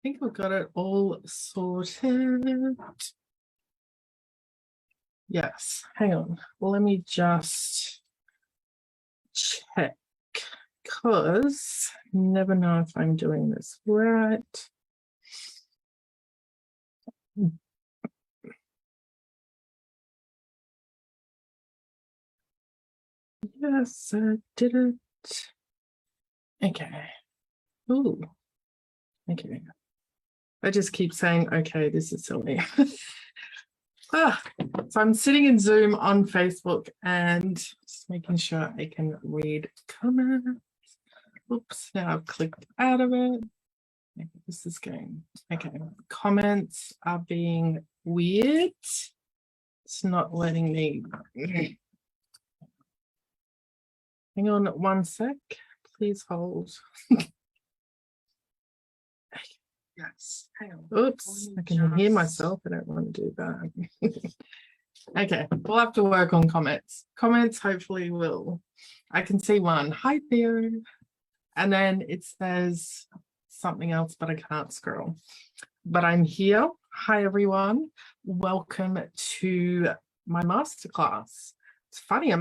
think we've got it all sorted. Yes, hang on. Well, let me just check, because never know if I'm doing this right. Yes, I did it. Okay. Ooh. Okay. I just keep saying, okay, this is silly. So I'm sitting in Zoom on Facebook and just making sure I can read comments. Oops, now I've clicked out of it. Okay, this is going. Okay, comments are being weird. It's not letting me. Hang on 1 sec. Please hold. Yes. Hang on. Oops, I can hear myself. I don't want to do that. Okay, we'll have to work on comments. Comments hopefully will. I can see one. Hi, Theo. And then it says something else, but I can't scroll. But I'm here. Hi, everyone. Welcome to my masterclass. It's funny,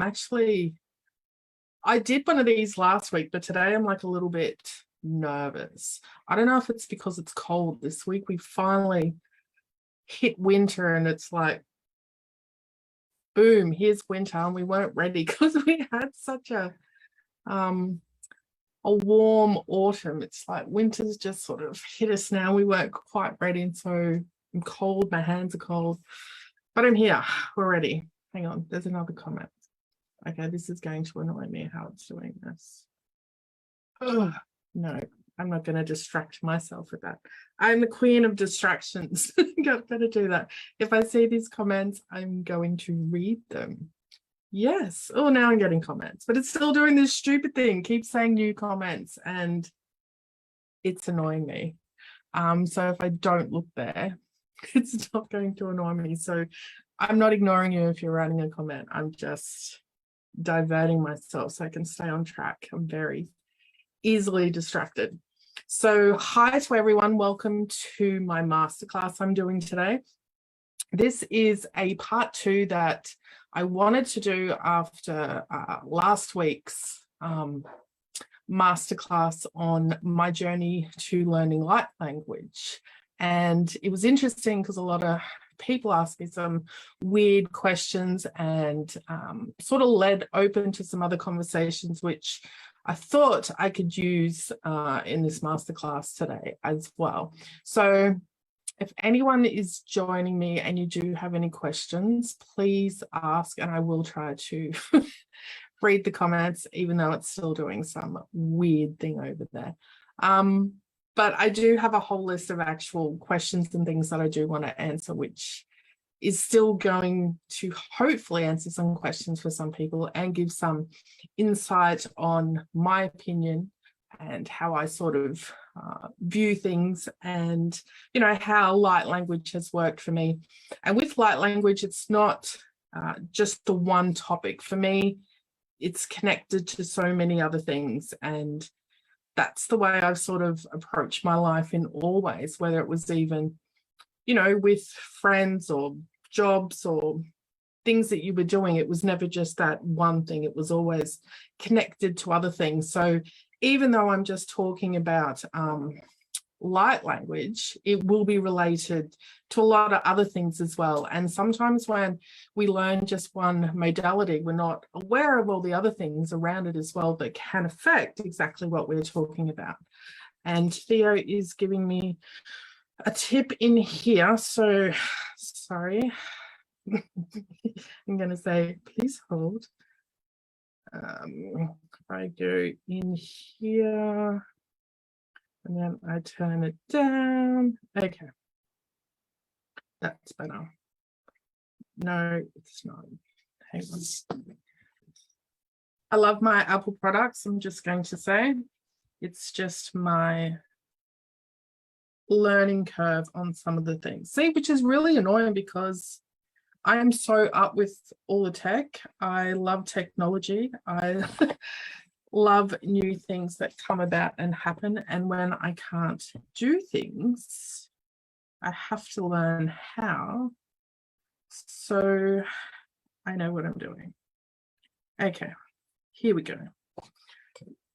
I did one of these last week, but today I'm like a little bit nervous. I don't know if it's because it's cold this week. We finally hit winter and it's like, boom, here's winter, and we weren't ready because we had such a warm autumn. It's like winter's just sort of hit us now. We weren't quite ready, and so I'm cold, my hands are cold, but I'm here, we're ready. Hang on, there's another comment. Okay, this is going to annoy me how it's doing this. Oh, no, I'm not going to distract myself with that. I'm the queen of distractions. Got better do that. If I see these comments, I'm going to read them. Yes. Oh, now I'm getting comments, but it's still doing this stupid thing. Keep saying new comments, and it's annoying me. So if I don't look there, it's not going to annoy me. So I'm not ignoring you if you're writing a comment. I'm just diverting myself so I can stay on track. I'm very easily distracted. So hi to everyone. Welcome to my masterclass I'm doing today. This is a part 2 that I wanted to do after last week's masterclass on my journey to learning light language. And it was interesting because a lot of people asked me some weird questions and sort of led open to some other conversations, which I thought I could use in this masterclass today as well. So if anyone is joining me and you do have any questions, please ask, and I will try to read the comments, even though it's still doing some weird thing over there. But I do have a whole list of actual questions and things that I do want to answer, which is still going to hopefully answer some questions for some people and give some insight on my opinion and how I sort of view things, and you know, how light language has worked for me. And with light language, it's not just the one topic. For me, it's connected to so many other things, and that's the way I've sort of approached my life in all ways, whether it was even, you know, with friends or jobs or things that you were doing. It was never just that one thing. It was always connected to other things. So even though I'm just talking about light language, it will be related to a lot of other things as well. And sometimes when we learn just one modality, we're not aware of all the other things around it as well that can affect exactly what we're talking about. And Theo is giving me a tip in here. So sorry. I'm going to say, please hold. If I go in here and then I turn it down. Okay. That's better. No, it's not. Hang on. I love my Apple products. I'm just going to say it's just my learning curve on some of the things. See, which is really annoying because I am so up with all the tech. I love technology. love new things that come about and happen. And when I can't do things, I have to learn how. So I know what I'm doing. Okay, here we go.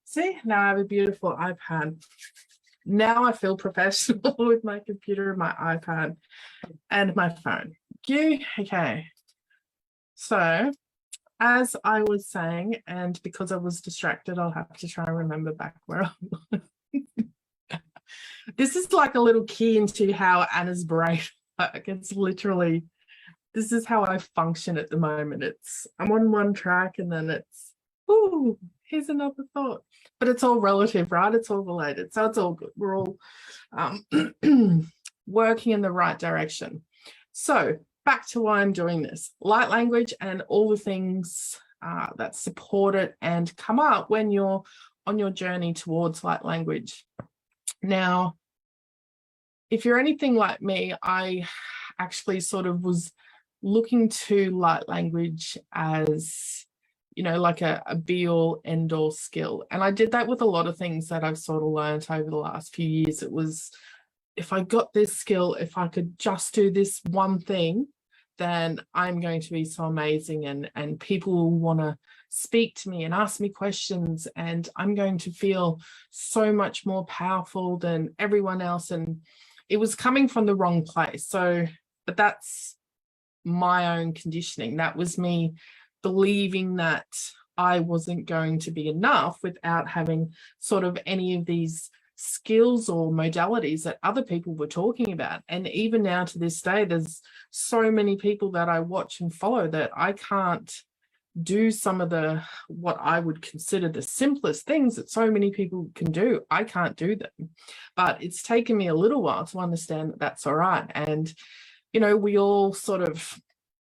See, now I have a beautiful iPad. Now I feel professional with my computer, my iPad, and my phone. Okay. So as I was saying, and because I was distracted, I'll have to try and remember back where I was. This is like a little key into how Anna's brain works. It's literally, this is how I function at the moment. I'm on one track and then it's, ooh, here's another thought. But it's all relative, right? It's all related. So it's all good. We're all working in the right direction. So back to why I'm doing this. Light language and all the things that support it and come up when you're on your journey towards light language. Now, if you're anything like me, I actually sort of was looking to light language as, you know, like a be-all, end-all skill. And I did that with a lot of things that I've sort of learned over the last few years. It was, if I got this skill, if I could just do this one thing, then I'm going to be so amazing and people will want to speak to me and ask me questions and I'm going to feel so much more powerful than everyone else. And it was coming from the wrong place. So, but that's my own conditioning. That was me believing that I wasn't going to be enough without having sort of any of these skills or modalities that other people were talking about. And even now to this day, there's so many people that I watch and follow that I can't do some of the, what I would consider the simplest things that so many people can do. I can't do them, but it's taken me a little while to understand that that's all right. And, you know, we all sort of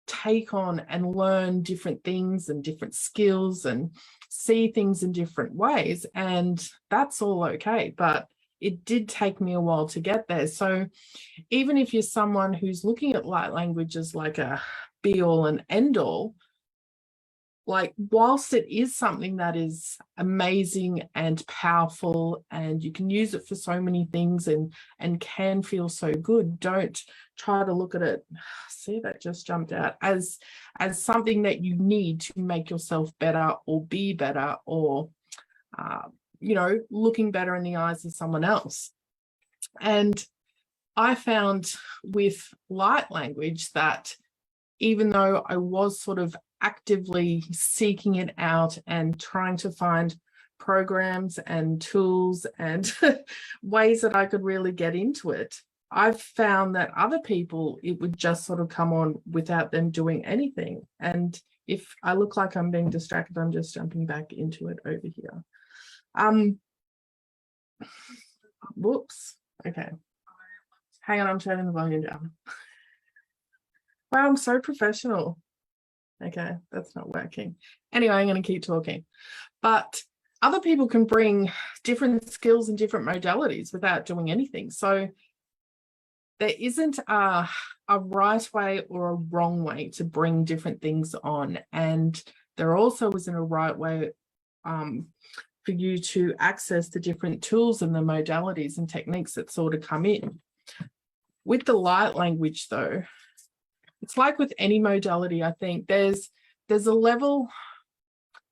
take on and learn different things and different skills and see things in different ways, and that's all okay. But it did take me a while to get there. So even if you're someone who's looking at light language as like a be all and end all, like whilst it is something that is amazing and powerful and you can use it for so many things and can feel so good, don't try to look at it, see that just jumped out, as something that you need to make yourself better or be better or you know, looking better in the eyes of someone else. And I found with light language that even though I was sort of actively seeking it out and trying to find programs and tools and ways that I could really get into it, I've found that other people, it would just sort of come on without them doing anything. And if I look like I'm being distracted, I'm just jumping back into it over here. Whoops. Okay. Hang on, I'm turning the volume down. Wow, I'm so professional. Okay, that's not working. Anyway, I'm going to keep talking. But other people can bring different skills and different modalities without doing anything. So there isn't a right way or a wrong way to bring different things on. And there also isn't a right way for you to access the different tools and the modalities and techniques that sort of come in. With the light language, though, it's like with any modality, I think there's a level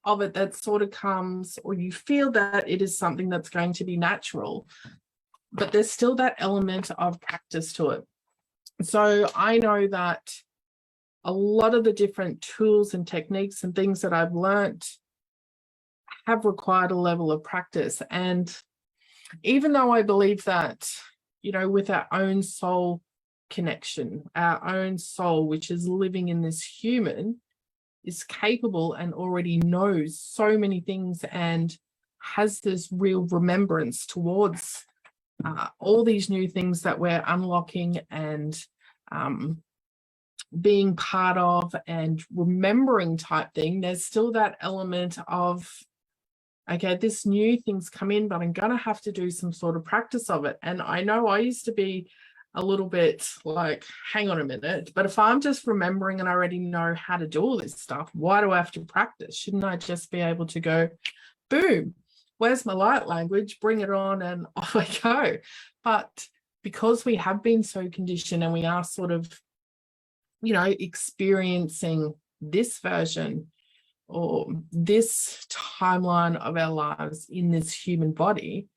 of it that sort of comes, or you feel that it is something that's going to be natural, but there's still that element of practice to it. So I know that a lot of the different tools and techniques and things that I've learned have required a level of practice. And even though I believe that, you know, with our own soul connection, our own soul, which is living in this human, is capable and already knows so many things and has this real remembrance towards all these new things that we're unlocking and being part of and remembering type thing, there's still that element of, okay, this new thing's come in, but I'm going to have to do some sort of practice of it. And I know I used to be a little bit like, hang on a minute, but if I'm just remembering and I already know how to do all this stuff, why do I have to practice? Shouldn't I just be able to go, boom, where's my light language? Bring it on and off I go. But because we have been so conditioned and we are sort of, experiencing this version or this timeline of our lives in this human body,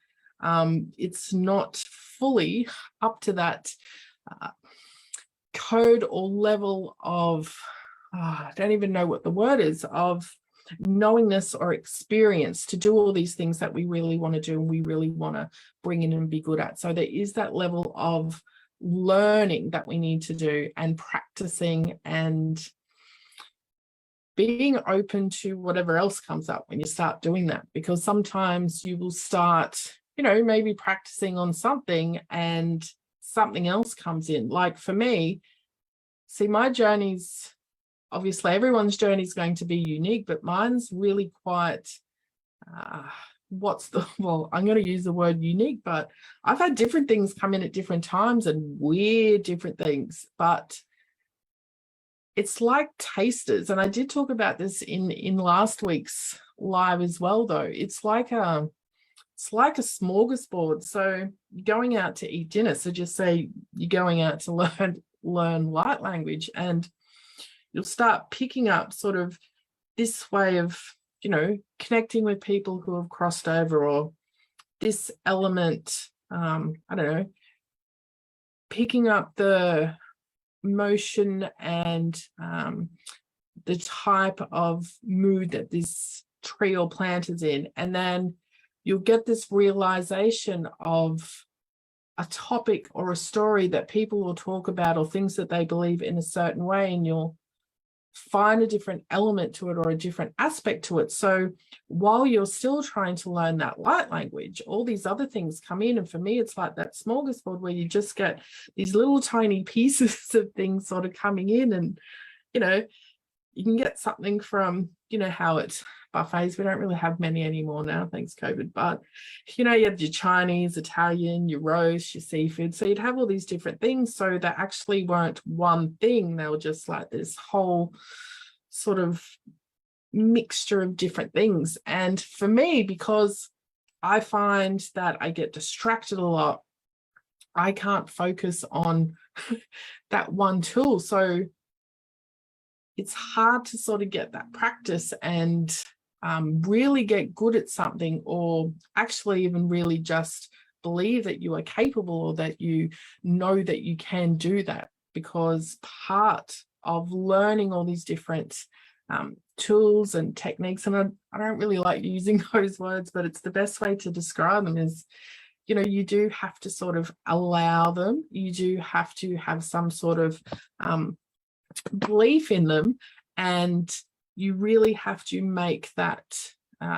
it's not fully up to that code or level of, I don't even know what the word is, of knowingness or experience to do all these things that we really want to do and we really want to bring in and be good at. So there is that level of learning that we need to do and practicing and being open to whatever else comes up when you start doing that, because sometimes you will start, maybe practicing on something and something else comes in. Like for me, see, my journey's, obviously everyone's journey is going to be unique, but mine's really quite, I'm going to use the word unique, but I've had different things come in at different times and weird different things, but it's like tasters. And I did talk about this in last week's live as well, though. It's like a smorgasbord. So going out to eat dinner. So just say you're going out to learn light language, and you'll start picking up sort of this way of, connecting with people who have crossed over, or this element, picking up the motion and the type of mood that this tree or plant is in. And then you'll get this realization of a topic or a story that people will talk about, or things that they believe in a certain way, and you'll find a different element to it or a different aspect to it. So while you're still trying to learn that light language, all these other things come in. And for me, it's like that smorgasbord where you just get these little tiny pieces of things sort of coming in. And, you can get something from, how it's buffets. We don't really have many anymore now, thanks COVID. But, you had your Chinese, Italian, your roast, your seafood. So you'd have all these different things. So they actually weren't one thing. They were just like this whole sort of mixture of different things. And for me, because I find that I get distracted a lot, I can't focus on that one tool. So it's hard to sort of get that practice and really get good at something, or actually even really just believe that you are capable, or that you know that you can do that. Because part of learning all these different tools and techniques, and I don't really like using those words, but it's the best way to describe them, is, you do have to sort of allow them. You do have to have some sort of belief in them, and you really have to make that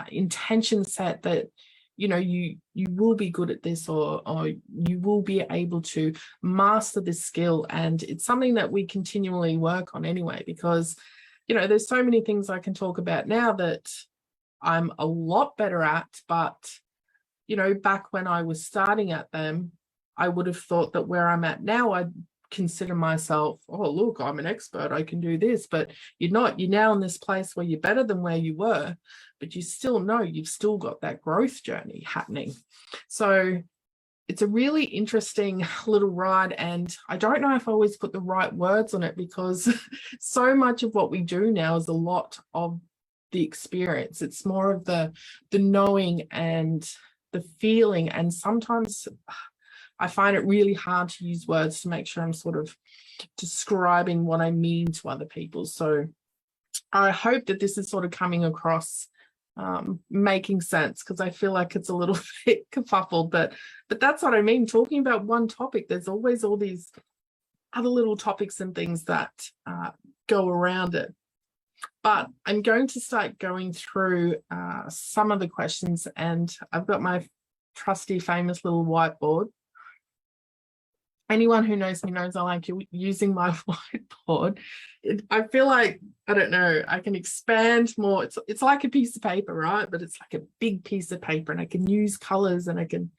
intention set that you will be good at this, or you will be able to master this skill. And it's something that we continually work on anyway, because there's so many things I can talk about now that I'm a lot better at, but back when I was starting at them, I would have thought that where I'm at now, I'd consider myself, oh look, I'm an expert, I can do this. But you're not. You're now in this place where you're better than where you were, but you still know you've still got that growth journey happening. So it's a really interesting little ride, and I don't know if I always put the right words on it, because so much of what we do now is a lot of the experience. It's more of the knowing and the feeling, and sometimes I find it really hard to use words to make sure I'm sort of describing what I mean to other people. So I hope that this is sort of coming across, making sense, because I feel like it's a little bit kerfuffled, but that's what I mean. Talking about one topic, there's always all these other little topics and things that go around it. But I'm going to start going through some of the questions, and I've got my trusty famous little whiteboard. Anyone who knows me knows I like using my whiteboard. I feel like, I don't know, I can expand more. It's like a piece of paper, right? But it's like a big piece of paper, and I can use colors and I can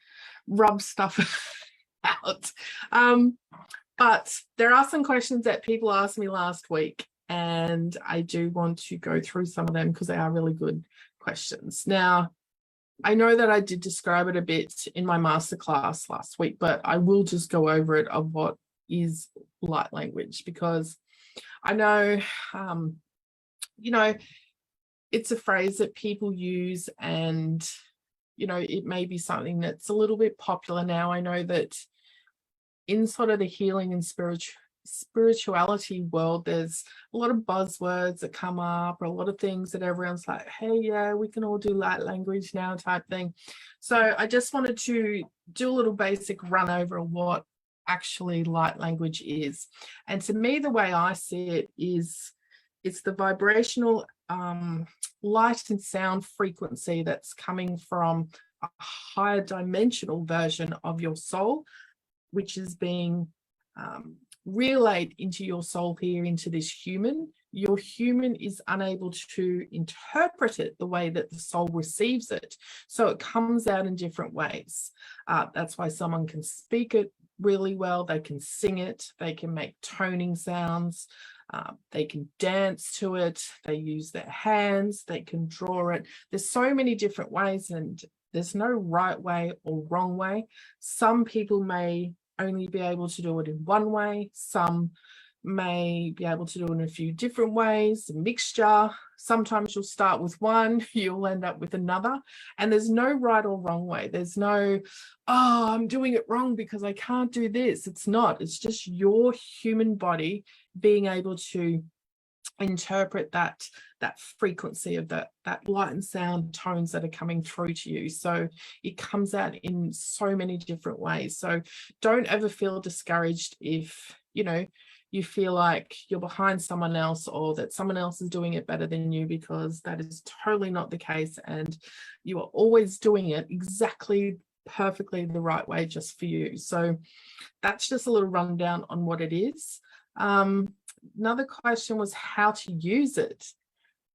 rub stuff out. But there are some questions that people asked me last week, and I do want to go through some of them because they are really good questions. Now, I know that I did describe it a bit in my masterclass last week, but I will just go over it of what is light language, because I know, you know, it's a phrase that people use, and, you know, it may be something that's a little bit popular now. I know that in sort of the healing and spirituality world, there's a lot of buzzwords that come up, or a lot of things that everyone's like, hey, yeah, we can all do light language now type thing. So I just wanted to do a little basic run over of what actually light language is. And to me, the way I see it is, it's the vibrational light and sound frequency that's coming from a higher dimensional version of your soul, which is being relayed into your soul here, into this human. Your human is unable to interpret it the way that the soul receives it. So it comes out in different ways. That's why someone can speak it really well. They can sing it. They can make toning sounds. They can dance to it. They use their hands. They can draw it. There's so many different ways, and there's no right way or wrong way. Some people may only be able to do it in one way. Some may be able to do it in a few different ways, a mixture. Sometimes you'll start with one, you'll end up with another. And there's no right or wrong way. There's no, oh, I'm doing it wrong because I can't do this. It's not. It's just your human body being able to interpret that frequency of that light and sound tones that are coming through to you. So it comes out in so many different ways. So don't ever feel discouraged if, you know, you feel like you're behind someone else, or that someone else is doing it better than you, because that is totally not the case. And you are always doing it exactly perfectly the right way, just for you. So that's just a little rundown on what it is. Another question was how to use it.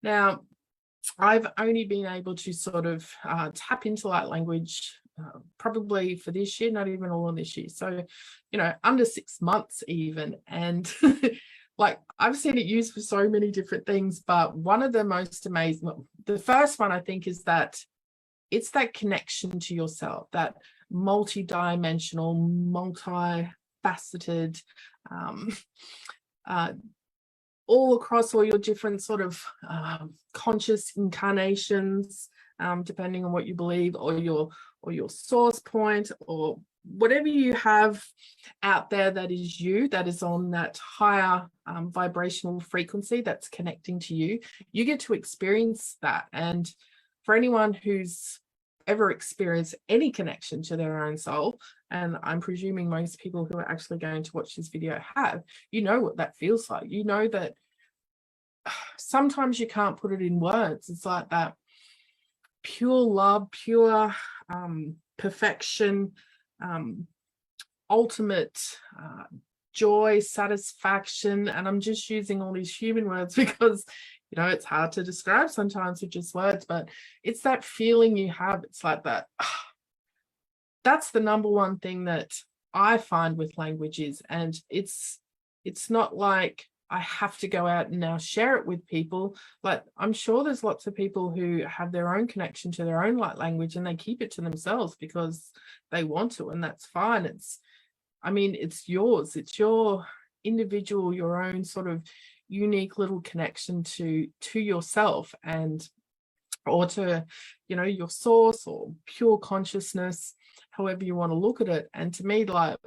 Now, I've only been able to sort of tap into light language probably for this year, not even all of this year. So, you know, under 6 months even. And like, I've seen it used for so many different things, but one of the most amazing, well, the first one I think is that it's that connection to yourself, that multi-dimensional, multi-faceted, all across all your different sort of conscious incarnations, depending on what you believe, or your source point, or whatever you have out there that is you, that is on that higher vibrational frequency that's connecting to you. You get to experience that. And for anyone who's ever experienced any connection to their own soul, and I'm presuming most people who are actually going to watch this video have, you know what that feels like. You know that sometimes you can't put it in words. It's like that pure love, pure perfection, ultimate joy, satisfaction. And I'm just using all these human words because, you know, it's hard to describe sometimes with just words, but it's that feeling you have. It's like that. That's the number one thing that I find with languages. And it's not like I have to go out and now share it with people. Like, I'm sure there's lots of people who have their own connection to their own light language, and they keep it to themselves because they want to, and that's fine. It's yours. It's your individual, your own sort of unique little connection to yourself, and or to, you know, your source or pure consciousness, however you want to look at it. And to me, like,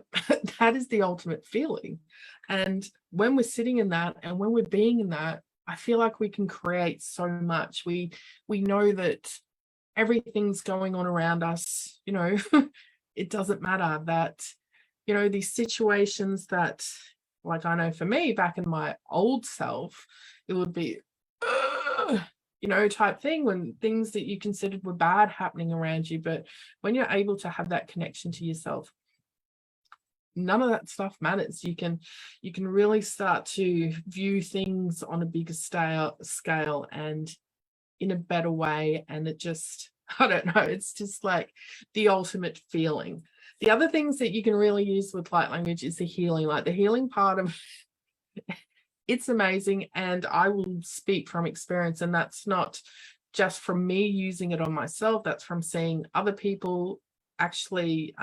that is the ultimate feeling. And when we're sitting in that, and when we're being in that, I feel like we can create so much. We know that everything's going on around us, you know. It doesn't matter that, you know, these situations that, like, I know for me, back in my old self, it would be you know, type thing, when things that you considered were bad happening around you. But when you're able to have that connection to yourself, none of that stuff matters. You can really start to view things on a bigger scale and in a better way. And it just, I don't know, it's just like the ultimate feeling. The other things that you can really use with light language is the healing, like the healing part of it's amazing. And I will speak from experience, and that's not just from me using it on myself, that's from seeing other people actually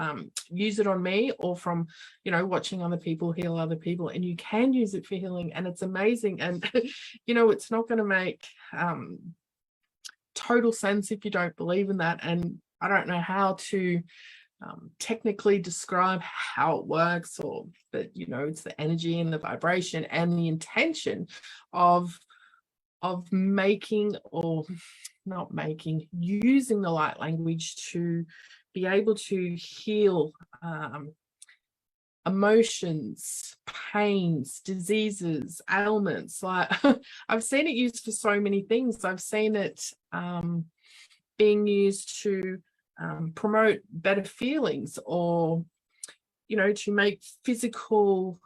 use it on me, or from, you know, watching other people heal other people. And you can use it for healing, and it's amazing. And you know, it's not going to make total sense if you don't believe in that. And I don't know how to technically describe how it works, or that, you know, it's the energy and the vibration and the intention of making, or not making, using the light language to be able to heal emotions, pains, diseases, ailments. Like I've seen it used for so many things. I've seen it being used to promote better feelings, or, you know, to make physical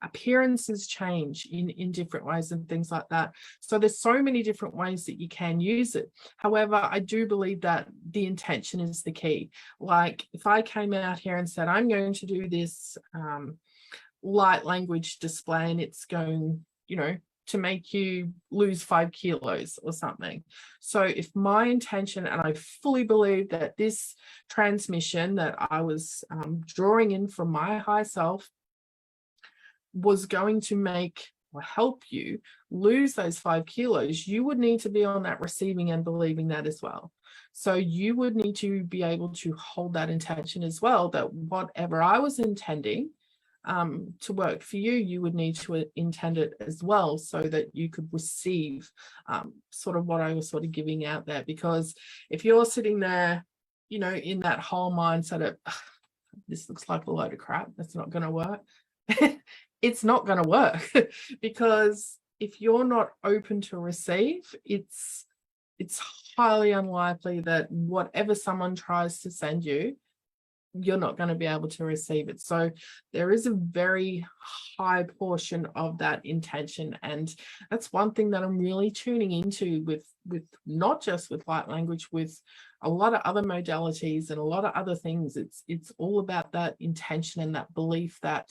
appearances change in different ways and things like that. So there's so many different ways that you can use it. However, I do believe that the intention is the key. Like if I came out here and said, I'm going to do this light language display, and it's going, you know, to make you lose 5 kilos or something. So if my intention, and I fully believe that this transmission that I was drawing in from my higher self was going to make or help you lose those 5 kilos, you would need to be on that receiving and believing that as well. So you would need to be able to hold that intention as well, that whatever I was intending to work for you, you would need to intend it as well, so that you could receive sort of what I was sort of giving out there. Because if you're sitting there, you know, in that whole mindset of this looks like a load of crap, that's not going to work. It's not going to work because if you're not open to receive, it's highly unlikely that whatever someone tries to send you, you're not going to be able to receive it. So there is a very high portion of that intention, and that's one thing that I'm really tuning into with not just with light language, with a lot of other modalities and a lot of other things. It's all about that intention and that belief that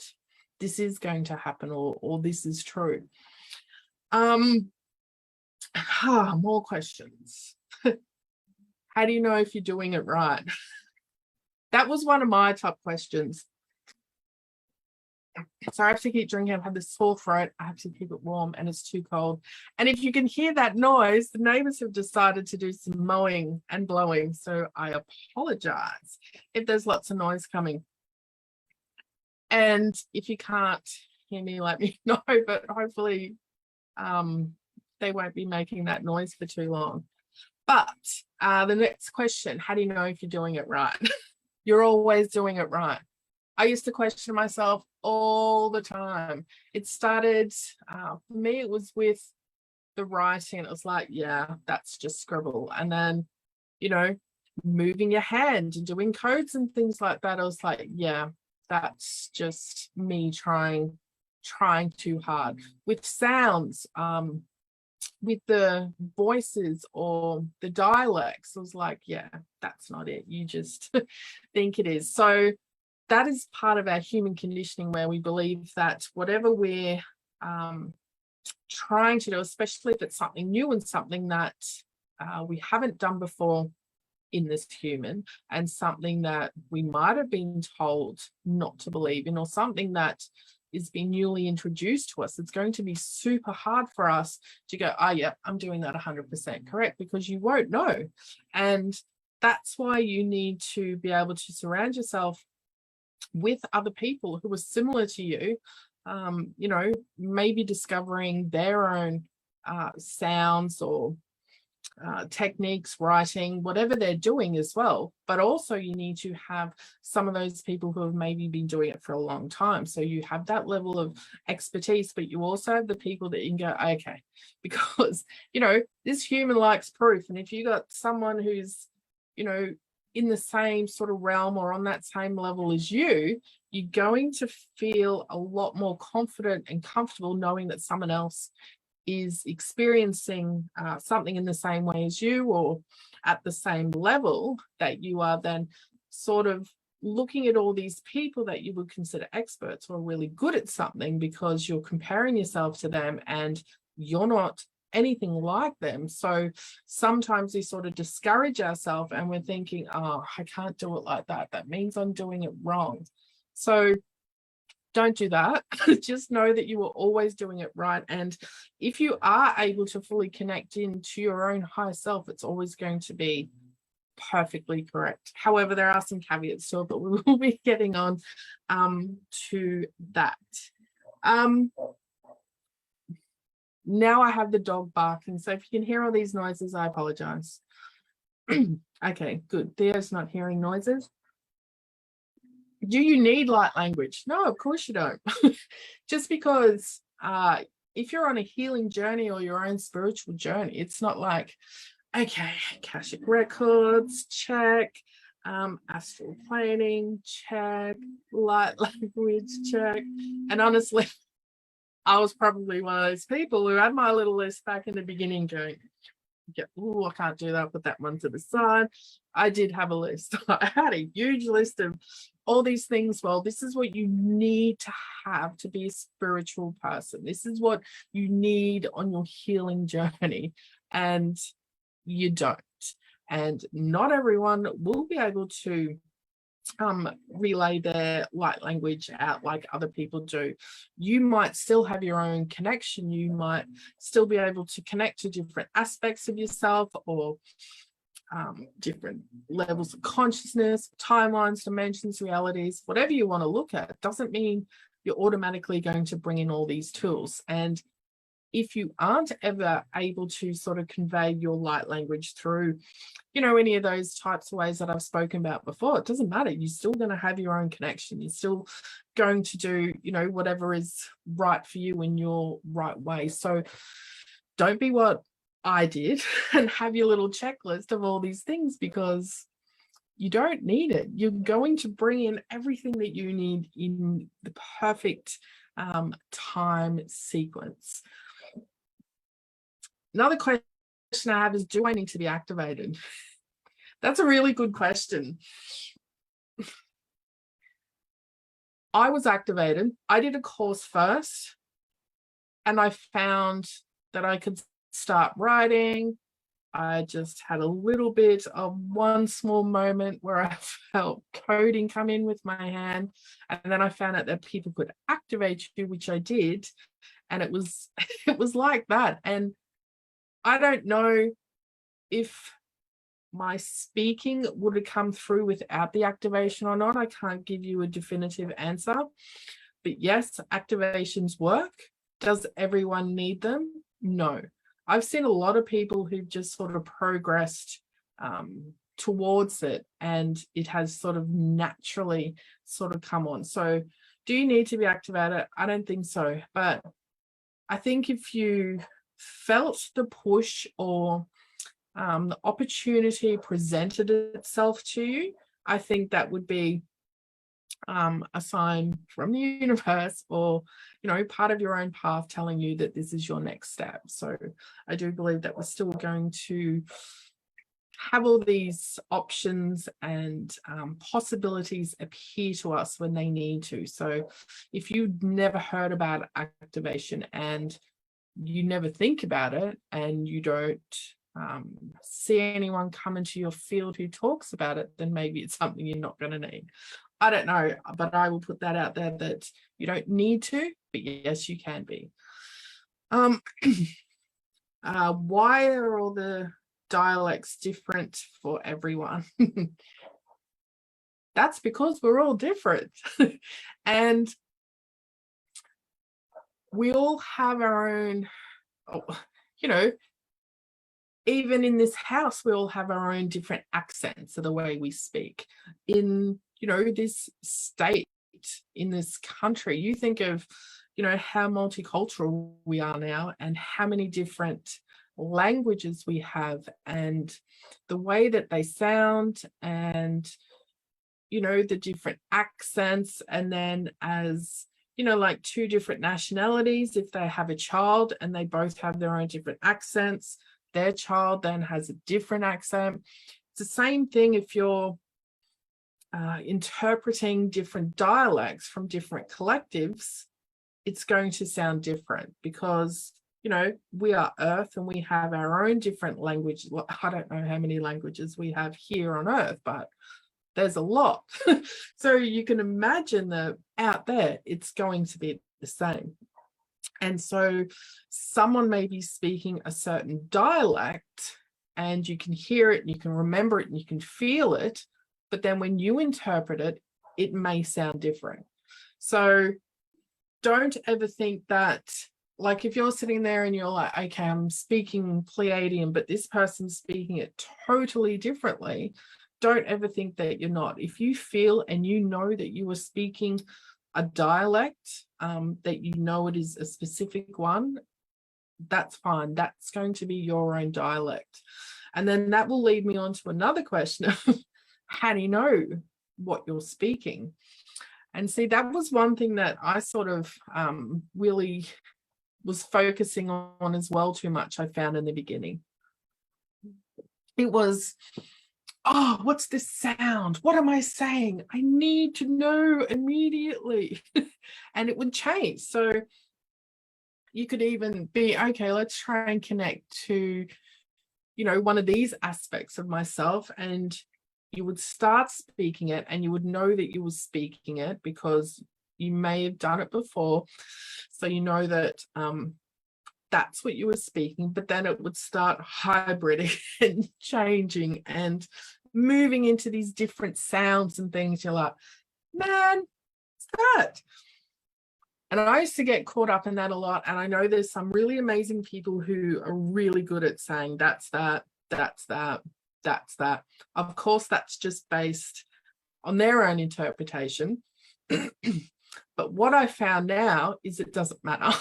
this is going to happen, or this is true. More questions. How do you know if you're doing it right? That was one of my top questions. So I have to keep drinking. I've had this sore throat. I have to keep it warm, and it's too cold. And if you can hear that noise, the neighbors have decided to do some mowing and blowing. So I apologize if there's lots of noise coming. And if you can't hear me, let me know, but hopefully they won't be making that noise for too long. But the next question, how do you know if you're doing it right? You're always doing it right. I used to question myself all the time. It started, for me, it was with the writing. It was like, yeah, that's just scribble. And then, you know, moving your hand and doing codes and things like that. I was like, yeah, that's just me trying too hard. With sounds, with the voices or the dialects, I was like, yeah, that's not it. You just think it is. So that is part of our human conditioning, where we believe that whatever we're trying to do, especially if it's something new and something that we haven't done before in this human, and something that we might have been told not to believe in, or something that is being newly introduced to us, it's going to be super hard for us to go, oh yeah, I'm doing that 100% correct, because you won't know. And that's why you need to be able to surround yourself with other people who are similar to you, you know, maybe discovering their own sounds or techniques, writing, whatever they're doing as well. But also you need to have some of those people who have maybe been doing it for a long time. So you have that level of expertise, but you also have the people that you can go, okay, because, you know, this human likes proof. And if you got someone who's, you know, in the same sort of realm or on that same level as you, you're going to feel a lot more confident and comfortable knowing that someone else is experiencing something in the same way as you, or at the same level that you are, then sort of looking at all these people that you would consider experts or really good at something, because you're comparing yourself to them and you're not anything like them. So sometimes we sort of discourage ourselves and we're thinking, oh, I can't do it like that. That means I'm doing it wrong. So don't do that. Just know that you are always doing it right. And if you are able to fully connect into your own higher self, it's always going to be perfectly correct. However, there are some caveats to it, but we will be getting on to that. Now I have the dog barking, so if you can hear all these noises, I apologize. Okay, good. Theo's not hearing noises. Do you need light language? No, of course you don't. Just because if you're on a healing journey or your own spiritual journey, it's not like, okay, Akashic records, check, astral planing, check, light language, check. And honestly, I was probably one of those people who had my little list back in the beginning going, oh, I can't do that, put that one to the side. I did have a list. I had a huge list of all these things. Well, this is what you need to have to be a spiritual person. This is what you need on your healing journey. And you don't. And not everyone will be able to relay their light language out like other people do. You might still have your own connection. You might still be able to connect to different aspects of yourself or different levels of consciousness, timelines, dimensions, realities, whatever you want to look at. It doesn't mean you're automatically going to bring in all these tools. And if you aren't ever able to sort of convey your light language through, you know, any of those types of ways that I've spoken about before, it doesn't matter. You're still going to have your own connection. You're still going to do, you know, whatever is right for you in your right way. So don't be what I did and have your little checklist of all these things, because you don't need it. You're going to bring in everything that you need in the perfect time sequence. Another question I have is, do I need to be activated? That's a really good question. I was activated. I did a course first, and I found that I could start writing. I just had a little bit of one small moment where I felt coding come in with my hand. And then I found out that people could activate you, which I did. And it was like that. And I don't know if my speaking would have come through without the activation or not. I can't give you a definitive answer. But yes, activations work. Does everyone need them? No. I've seen a lot of people who've just sort of progressed towards it, and it has sort of naturally sort of come on. So do you need to be activated? I don't think so. But I think if you felt the push or the opportunity presented itself to you, I think that would be a sign from the universe, or, you know, part of your own path telling you that this is your next step. So I do believe that we're still going to have all these options and possibilities appear to us when they need to. So if you've never heard about activation and you never think about it, and you don't see anyone come into your field who talks about it, then maybe it's something you're not going to need. I don't know, but I will put that out there that you don't need to, but yes, you can be. Why are all the dialects different for everyone? That's because we're all different. And we all have our own, you know, even in this house, we all have our own different accents of the way we speak. In, you know, this state, in this country, you think of, you know, how multicultural we are now and how many different languages we have and the way that they sound and, you know, the different accents. And then as, you know, like two different nationalities, if they have a child and they both have their own different accents, their child then has a different accent. It's the same thing if you're interpreting different dialects from different collectives, it's going to sound different because, we are Earth and we have our own different language. I don't know how many languages we have here on Earth, but there's a lot. So you can imagine that out there, it's going to be the same. And so someone may be speaking a certain dialect and you can hear it and you can remember it and you can feel it, but then when you interpret it, it may sound different. So don't ever think that, like, if you're sitting there and you're like, okay, I'm speaking Pleiadian, but this person's speaking it totally differently, don't ever think that you're not. If you feel and you know that you are speaking a dialect, that you know it is a specific one, that's fine. That's going to be your own dialect. And then that will lead me on to another question of how do you know what you're speaking? And see, that was one thing that I sort of really was focusing on as well too much, I found in the beginning. It was, oh, what's this sound? What am I saying? I need to know immediately. And it would change. So you could even be, okay, let's try and connect to, one of these aspects of myself. And you would start speaking it and you would know that you were speaking it because you may have done it before. So you know that that's what you were speaking, but then it would start hybriding and changing and moving into these different sounds and things. You're like, man, what's that? And I used to get caught up in that a lot. And I know there's some really amazing people who are really good at saying that's that, that's that, that's that. Of course, that's just based on their own interpretation. But what I found now is it doesn't matter.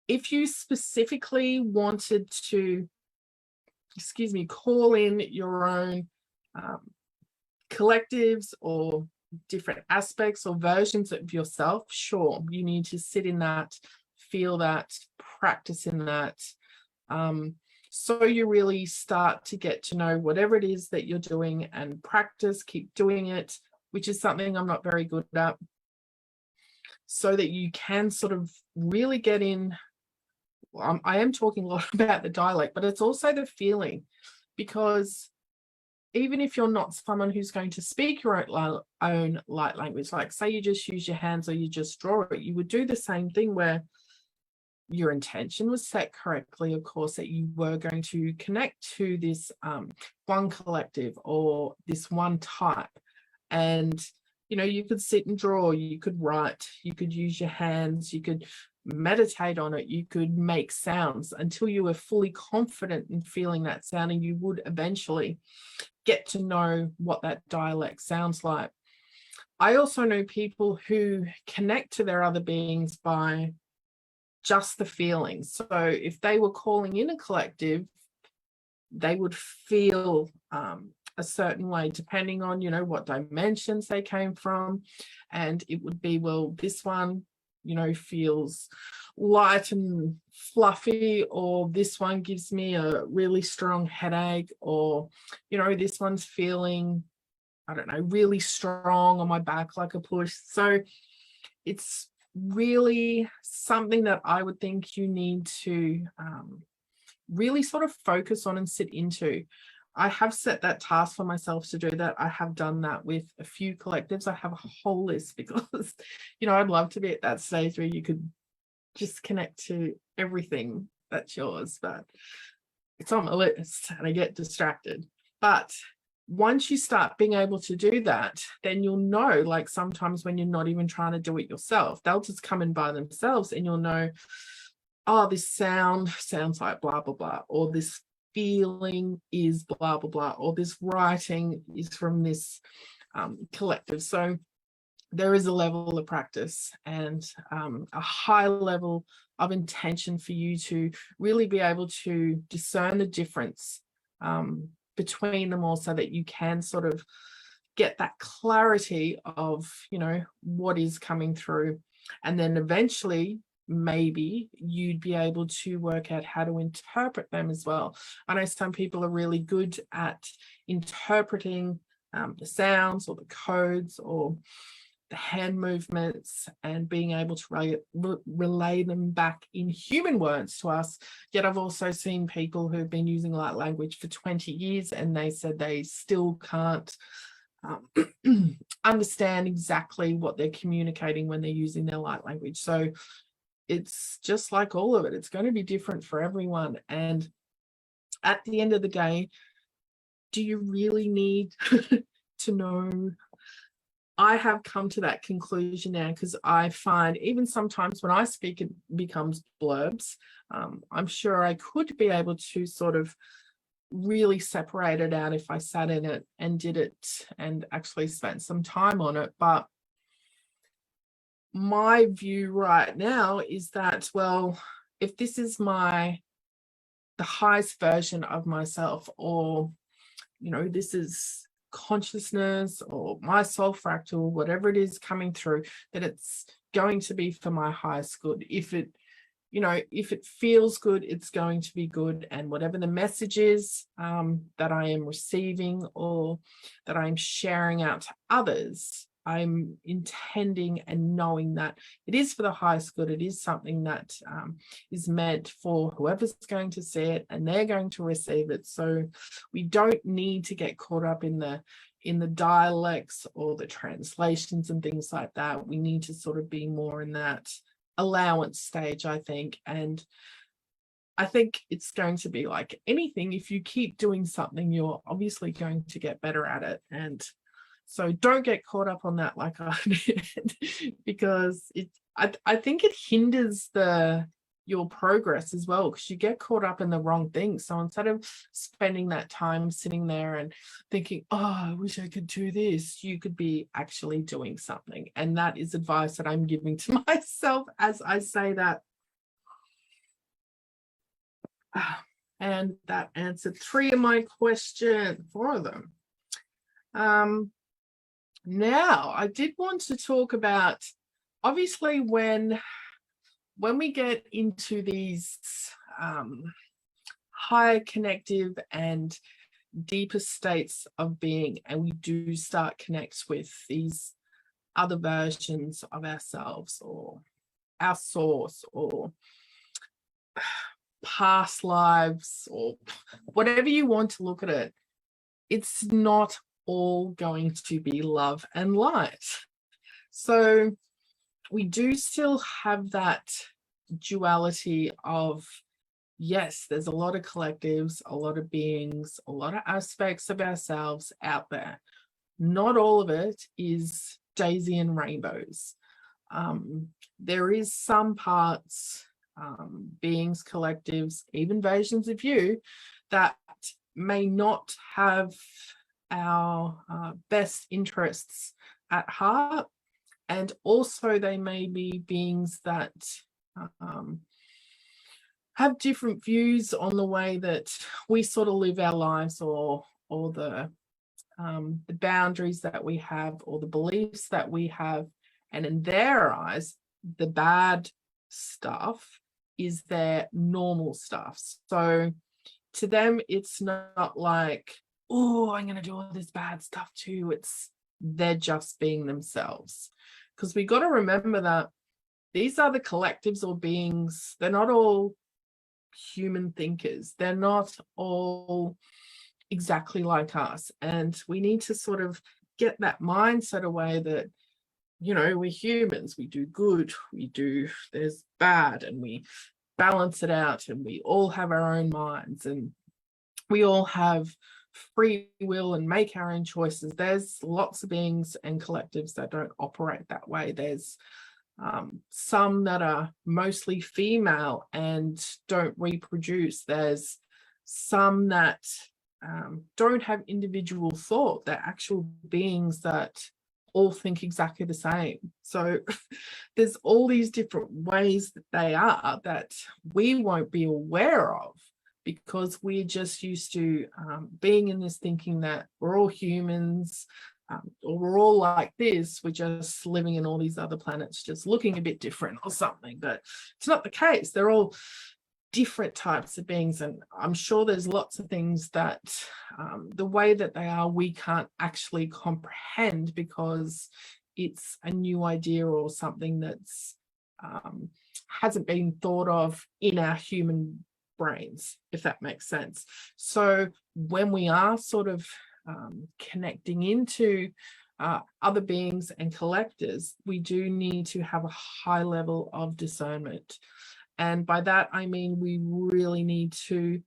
If you specifically wanted to, call in your own collectives or different aspects or versions of yourself, sure, you need to sit in that, feel that, practice in that. So you really start to get to know whatever it is that you're doing and practice, keep doing it, which is something I'm not very good at, so that you can sort of really get in. I am talking a lot about the dialect, but it's also the feeling, because even if you're not someone who's going to speak your own light language, like say you just use your hands or you just draw it, you would do the same thing where your intention was set correctly, of course, that you were going to connect to this one collective or this one type. And, you could sit and draw, you could write, you could use your hands, you could meditate on it, you could make sounds until you were fully confident in feeling that sound, and you would eventually get to know what that dialect sounds like. I also know people who connect to their other beings by just the feelings. So if they were calling in a collective, they would feel a certain way depending on, what dimensions they came from. And it would be, well, this one, feels light and fluffy, or this one gives me a really strong headache, or, this one's feeling, I don't know, really strong on my back, like a push. So it's really something that I would think you need to really sort of focus on and sit into. I have set that task for myself to do that. I have done that with a few collectives. I have a whole list because, I'd love to be at that stage where you could just connect to everything that's yours, but it's on my list and I get distracted. But once you start being able to do that, then you'll know, like sometimes when you're not even trying to do it yourself, they'll just come in by themselves and you'll know, oh, this sounds like blah, blah, blah, or this feeling is blah, blah, blah, or this writing is from this collective. So there is a level of practice and a high level of intention for you to really be able to discern the difference between them all, so that you can sort of get that clarity of, what is coming through. And then eventually, maybe you'd be able to work out how to interpret them as well. I know some people are really good at interpreting the sounds or the codes or the hand movements and being able to relay them back in human words to us. Yet I've also seen people who've been using light language for 20 years and they said they still can't understand exactly what they're communicating when they're using their light language. So it's just like all of it. It's going to be different for everyone. And at the end of the day, do you really need to know? I have come to that conclusion now because I find even sometimes when I speak, it becomes blurbs. I'm sure I could be able to sort of really separate it out if I sat in it and did it and actually spent some time on it. But my view right now is that, well, if this is the highest version of myself, or, you know, this is consciousness or my soul fractal, whatever it is coming through, that it's going to be for my highest good. If it, you know, if it feels good, it's going to be good. And whatever the message is that I am receiving or that I'm sharing out to others, I'm intending and knowing that it is for the highest good. It is something that is meant for whoever's going to see it, and they're going to receive it. So we don't need to get caught up in the dialects or the translations and things like that. We need to sort of be more in that allowance stage, I think. And I think it's going to be like anything. If you keep doing something, you're obviously going to get better at it. And so don't get caught up on that like I did, because I think it hinders your progress as well, because you get caught up in the wrong things. So instead of spending that time sitting there and thinking, oh, I wish I could do this, you could be actually doing something. And that is advice that I'm giving to myself as I say that. And that answered 3 of my questions, 4 of them. Now, I did want to talk about, obviously, when we get into these higher connective and deeper states of being, and we do start connect with these other versions of ourselves or our source or past lives or whatever you want to look at it, it's not all going to be love and light. So we do still have that duality of, yes, there's a lot of collectives, a lot of beings, a lot of aspects of ourselves out there. Not all of it is daisy and rainbows. There is some parts, beings, collectives, even versions of you that may not have our best interests at heart. And also they may be beings that have different views on the way that we sort of live our lives, or the boundaries that we have, or the beliefs that we have. And in their eyes, the bad stuff is their normal stuff. So to them, it's not like, oh, I'm going to do all this bad stuff too. They're just being themselves. Because we got to remember that these are the collectives or beings. They're not all human thinkers. They're not all exactly like us. And we need to sort of get that mindset away that, you know, we're humans. We do good. There's bad, and we balance it out, and we all have our own minds, and we all have free will and make our own choices. There's lots of beings and collectives that don't operate that way. There's some that are mostly female and don't reproduce. There's some that don't have individual thought. They're actual beings that all think exactly the same. So there's all these different ways that they are that we won't be aware of, because we're just used to being in this thinking that we're all humans, or we're all like this. We're just living in all these other planets, just looking a bit different or something. But it's not the case. They're all different types of beings. And I'm sure there's lots of things that the way that they are, we can't actually comprehend, because it's a new idea or something that's hasn't been thought of in our human brains, if that makes sense. So when we are sort of connecting into other beings and collectors, we do need to have a high level of discernment. And by that, I mean, we really need to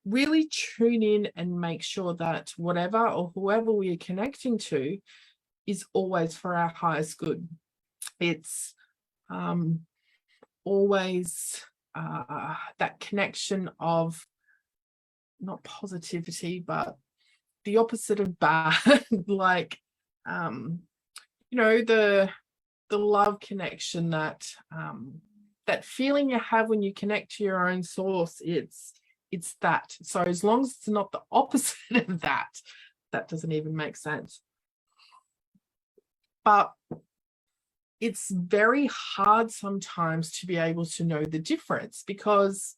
really tune in and make sure that whatever or whoever we are connecting to is always for our highest good. It's always that connection of not positivity, but the opposite of bad, like, you know, the love connection, that that feeling you have when you connect to your own source. It's that. So as long as it's not the opposite of that, that doesn't even make sense. But it's very hard sometimes to be able to know the difference, because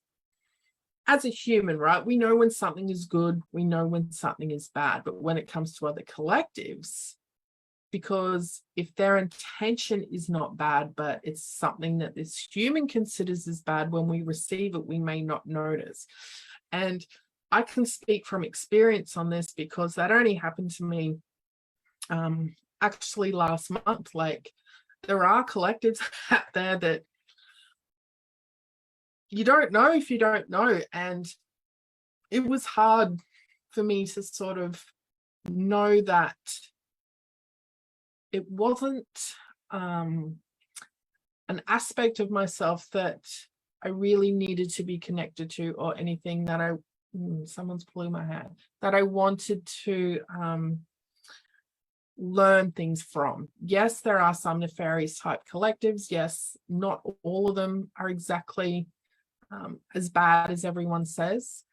as a human, right, we know when something is good, we know when something is bad. But when it comes to other collectives, because if their intention is not bad, but it's something that this human considers as bad, when we receive it, we may not notice. And I can speak from experience on this, because that only happened to me actually last month. Like, there are collectives out there that you don't know if you don't know. And it was hard for me to sort of know that it wasn't an aspect of myself that I really needed to be connected to, or anything that someone's pulling my hair, that I wanted to learn things from. Yes, there are some nefarious type collectives. Yes, not all of them are exactly as bad as everyone says.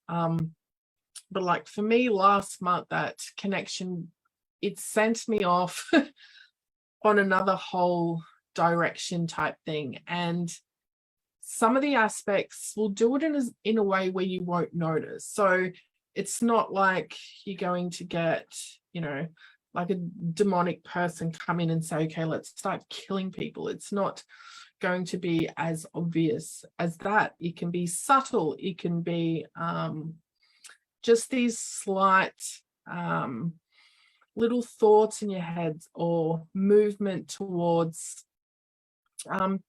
But like for me last month, that connection, it sent me off on another whole direction type thing. And some of the aspects will do it in a way where you won't notice. So it's not like you're going to get, you know, like a demonic person come in and say, okay, let's start killing people. It's not going to be as obvious as that. It can be subtle. It can be just these slight little thoughts in your head, or movement towards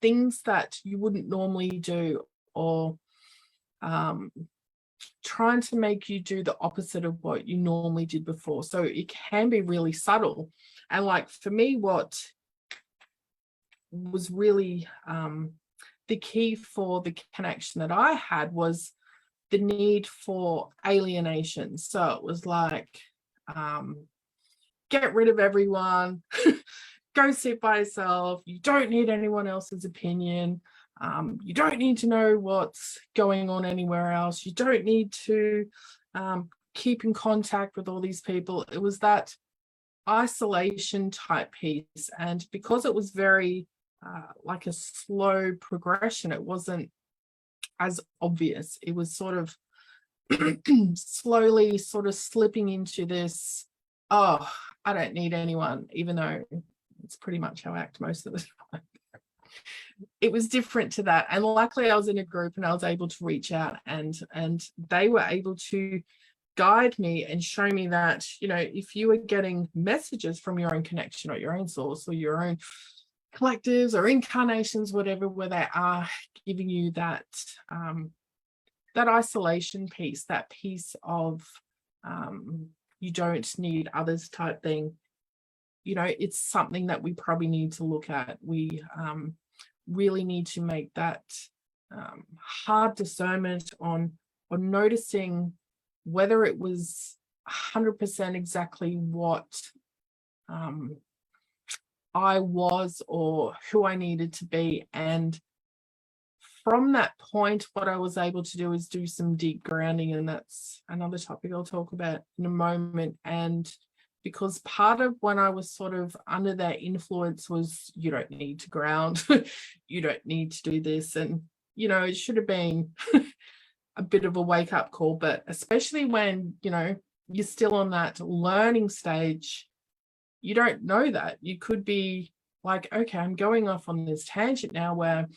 things that you wouldn't normally do, or trying to make you do the opposite of what you normally did before. So it can be really subtle. And like for me, what was really the key for the connection that I had was the need for alienation. So it was like, get rid of everyone, go sit by yourself. You don't need anyone else's opinion. You don't need to know what's going on anywhere else. You don't need to keep in contact with all these people. It was that isolation type piece. And because it was very like a slow progression, it wasn't as obvious. It was sort of slowly sort of slipping into this, oh, I don't need anyone, even though it's pretty much how I act most of the time. It was different to that. And luckily I was in a group and I was able to reach out, and they were able to guide me and show me that, you know, if you are getting messages from your own connection or your own source or your own collectives or incarnations, whatever, where they are giving you that that isolation piece, that piece of you don't need others type thing, you know, it's something that we probably need to look at. We really need to make that hard discernment on noticing whether it was 100% exactly what I was or who I needed to be. And from that point, what I was able to do is do some deep grounding, and that's another topic I'll talk about in a moment. And because part of when I was sort of under that influence was, you don't need to ground, you don't need to do this. And, you know, it should have been a bit of a wake-up call, but especially when, you know, you're still on that learning stage, you don't know that. You could be like, okay, I'm going off on this tangent now where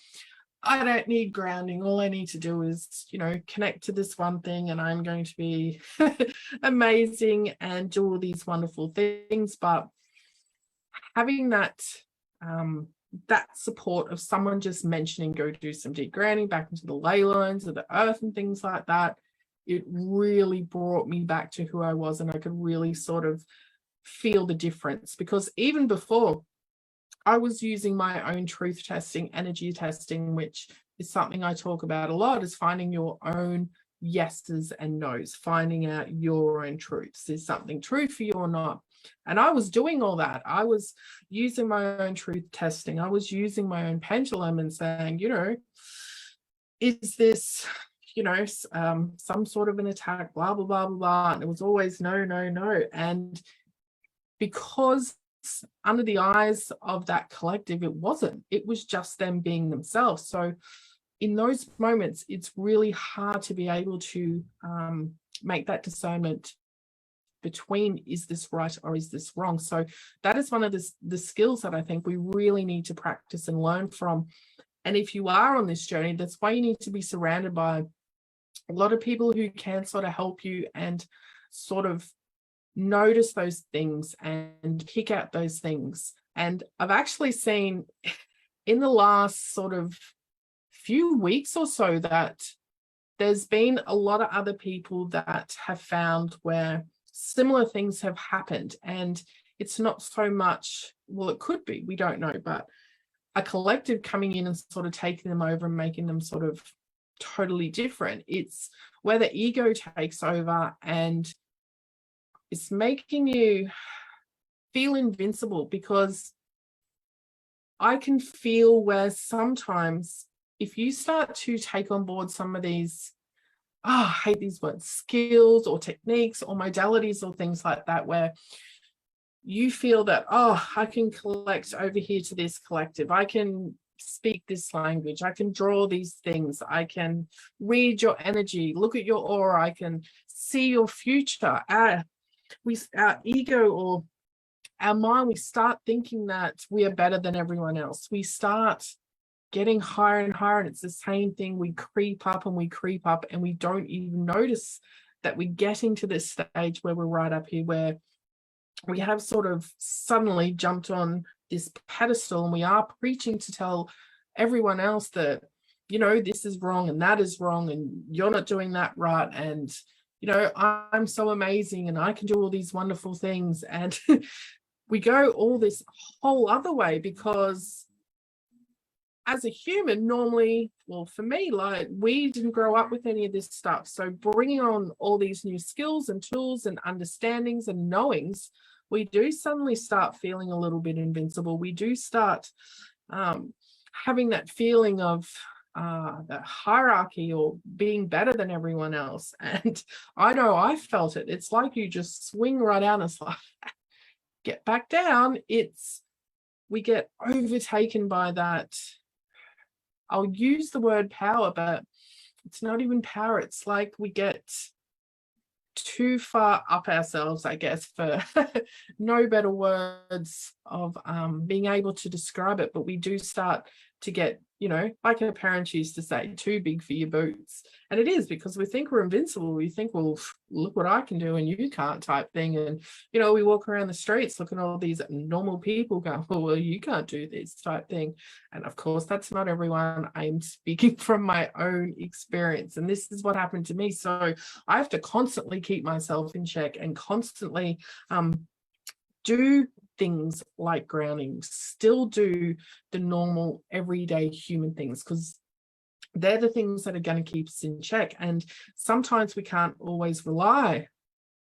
I don't need grounding. All I need to do is, connect to this one thing and I'm going to be amazing and do all these wonderful things. But having that support of someone just mentioning, go do some deep grounding back into the ley lines of the earth and things like that, it really brought me back to who I was, and I could really sort of feel the difference. Because even before, I was using my own truth testing, energy testing, which is something I talk about a lot, is finding your own yeses and nos, finding out your own truths. Is something true for you or not? And I was doing all that. I was using my own truth testing. I was using my own pendulum and saying, is this, some sort of an attack, blah, blah, blah, blah, blah. And it was always no, no, no. And because under the eyes of that collective, it wasn't. It was just them being themselves. So in those moments, it's really hard to be able to make that discernment between, is this right or is this wrong? So that is one of the skills that I think we really need to practice and learn from. And if you are on this journey, that's why you need to be surrounded by a lot of people who can sort of help you and sort of notice those things and pick out those things. And I've actually seen in the last sort of few weeks or so that there's been a lot of other people that have found where similar things have happened. And it's not so much, well, it could be, we don't know, but a collective coming in and sort of taking them over and making them sort of totally different. It's where the ego takes over and it's making you feel invincible, because I can feel where sometimes if you start to take on board some of these, I hate these words, skills or techniques or modalities or things like that, where you feel that, I can collect over here to this collective, I can speak this language, I can draw these things, I can read your energy, look at your aura, I can see your future. Our ego or our mind, we start thinking that we are better than everyone else. We start getting higher and higher, and it's the same thing. We creep up and we creep up, and we don't even notice that we're getting to this stage where we're right up here, where we have sort of suddenly jumped on this pedestal and we are preaching to tell everyone else that, this is wrong and that is wrong and you're not doing that right. And, I'm so amazing and I can do all these wonderful things. And we go all this whole other way, because as a human, normally, well, for me, like, we didn't grow up with any of this stuff. So bringing on all these new skills and tools and understandings and knowings, we do suddenly start feeling a little bit invincible. We do start having that feeling of that hierarchy or being better than everyone else. And I know I felt it. It's like you just swing right out and it's like, get back down. We get overtaken by that. I'll use the word power, but it's not even power. It's like we get too far up ourselves, I guess, for no better words of being able to describe it. But we do start to get, like our parents used to say, too big for your boots. And it is, because we think we're invincible. We think, well, look what I can do and you can't, type thing. And, we walk around the streets looking at all these normal people go, oh, well, you can't do this, type thing. And of course, that's not everyone. I'm speaking from my own experience. And this is what happened to me. So I have to constantly keep myself in check and constantly do things like grounding, still do the normal everyday human things, because they're the things that are going to keep us in check. And sometimes we can't always rely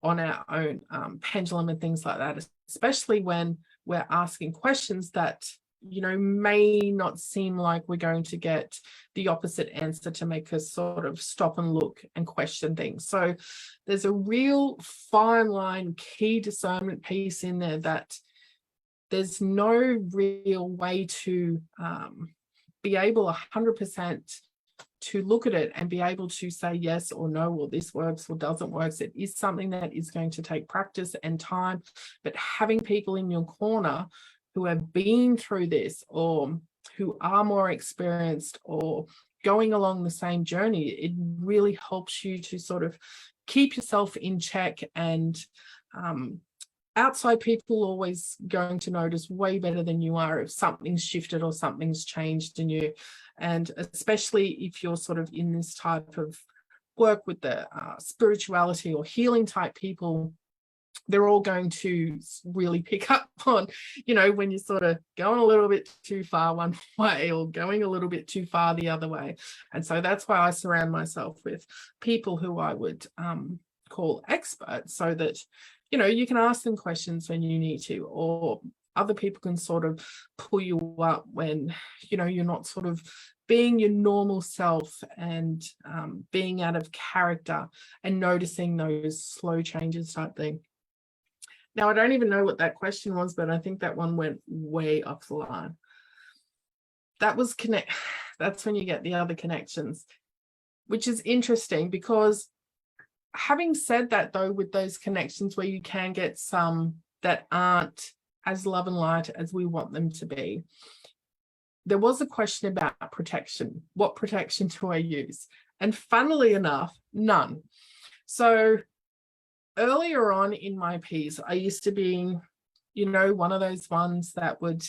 on our own pendulum and things like that, especially when we're asking questions that may not seem like we're going to get the opposite answer to make us sort of stop and look and question things. So there's a real fine line, key discernment piece in there, that there's no real way to be able 100% to look at it and be able to say yes or no, or this works or doesn't work. It is something that is going to take practice and time, but having people in your corner who have been through this or who are more experienced or going along the same journey, it really helps you to sort of keep yourself in check. And outside people are always going to notice way better than you are if something's shifted or something's changed in you. And especially if you're sort of in this type of work with the spirituality or healing type people, they're all going to really pick up on, you know, when you're sort of going a little bit too far one way or going a little bit too far the other way. And so that's why I surround myself with people who I would call experts, so that, you know, you can ask them questions when you need to, or other people can sort of pull you up when, you know, you're not sort of being your normal self and being out of character and noticing those slow changes type thing. Now, I don't even know what that question was, but I think that one went way off the line. That was that's when you get the other connections, which is interesting, because having said that, though, with those connections where you can get some that aren't as love and light as we want them to be, there was a question about protection. What protection do I use? And funnily enough, none. So earlier on in my piece, I used to be, you know, one of those ones that would,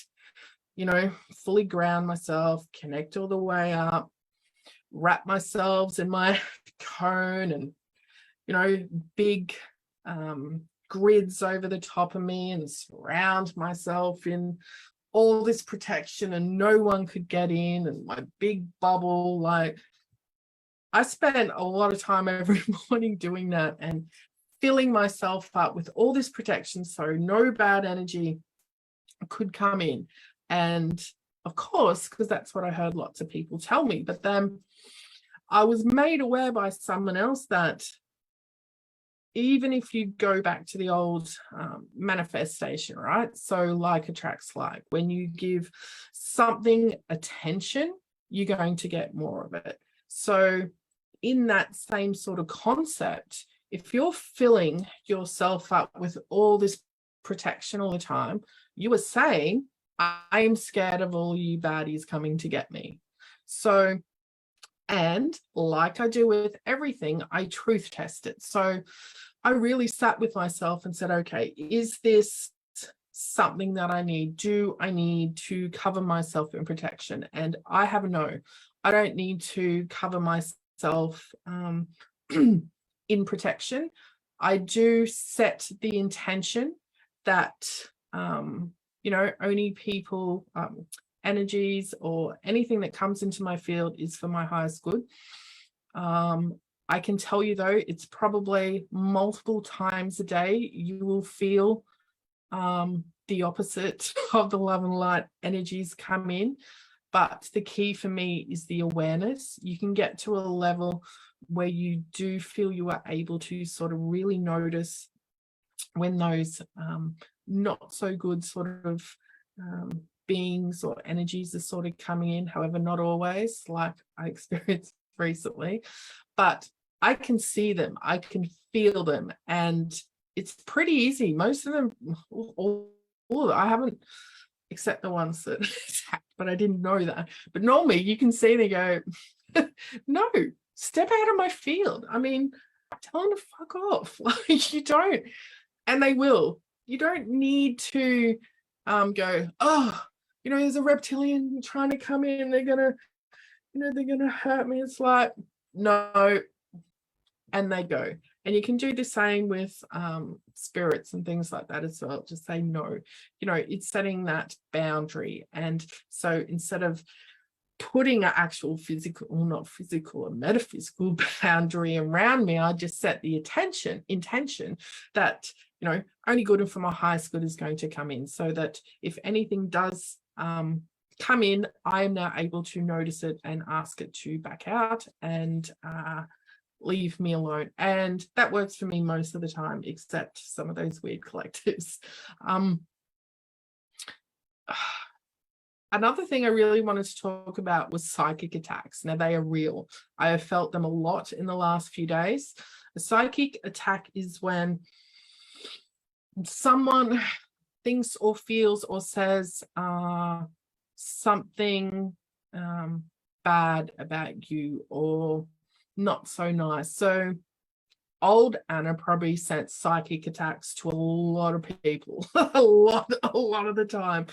you know, fully ground myself, connect all the way up, wrap myself in my cone and, you know, big grids over the top of me and surround myself in all this protection and no one could get in, and my big bubble. Like, I spent a lot of time every morning doing that and filling myself up with all this protection so no bad energy could come in. And of course, because that's what I heard lots of people tell me, but then I was made aware by someone else that even if you go back to the old manifestation, right? So like attracts like. When you give something attention, you're going to get more of it. So in that same sort of concept, if you're filling yourself up with all this protection all the time, you are saying, I'm scared of all you baddies coming to get me. So, and like I do with everything, I truth test it. So I really sat with myself and said, okay, is this something that I need? Do I need to cover myself in protection? And I have a no. I don't need to cover myself in protection. I do set the intention that, you know, only people, energies or anything that comes into my field is for my highest good. I can tell you, though, it's probably multiple times a day you will feel the opposite of the love and light energies come in. But the key for me is the awareness. You can get to a level where you do feel you are able to sort of really notice when those not so good sort of beings or energies are sort of coming in, however, not always, like I experienced recently, but I can see them, I can feel them, and it's pretty easy. Most of them, all I haven't, except the ones that attacked, but I didn't know that. But normally you can see they go, no, step out of my field. I mean, tell them to fuck off. Like, you don't, and they will. You don't need to go, oh, you know, there's a reptilian trying to come in, they're gonna, you know, they're gonna hurt me. It's like, no, and they go. And you can do the same with spirits and things like that as well. Just say no. You know, it's setting that boundary. And so instead of putting an actual physical, or not physical, a metaphysical boundary around me, I just set the intention that, you know, only good and for my highest good is going to come in, so that if anything does come in, I am now able to notice it and ask it to back out and leave me alone. And that works for me most of the time, except some of those weird collectives. Another thing I really wanted to talk about was psychic attacks. Now, they are real. I have felt them a lot in the last few days. A psychic attack is when someone thinks or feels or says something bad about you or not so nice. So old Anna probably sent psychic attacks to a lot of people, a lot of the time.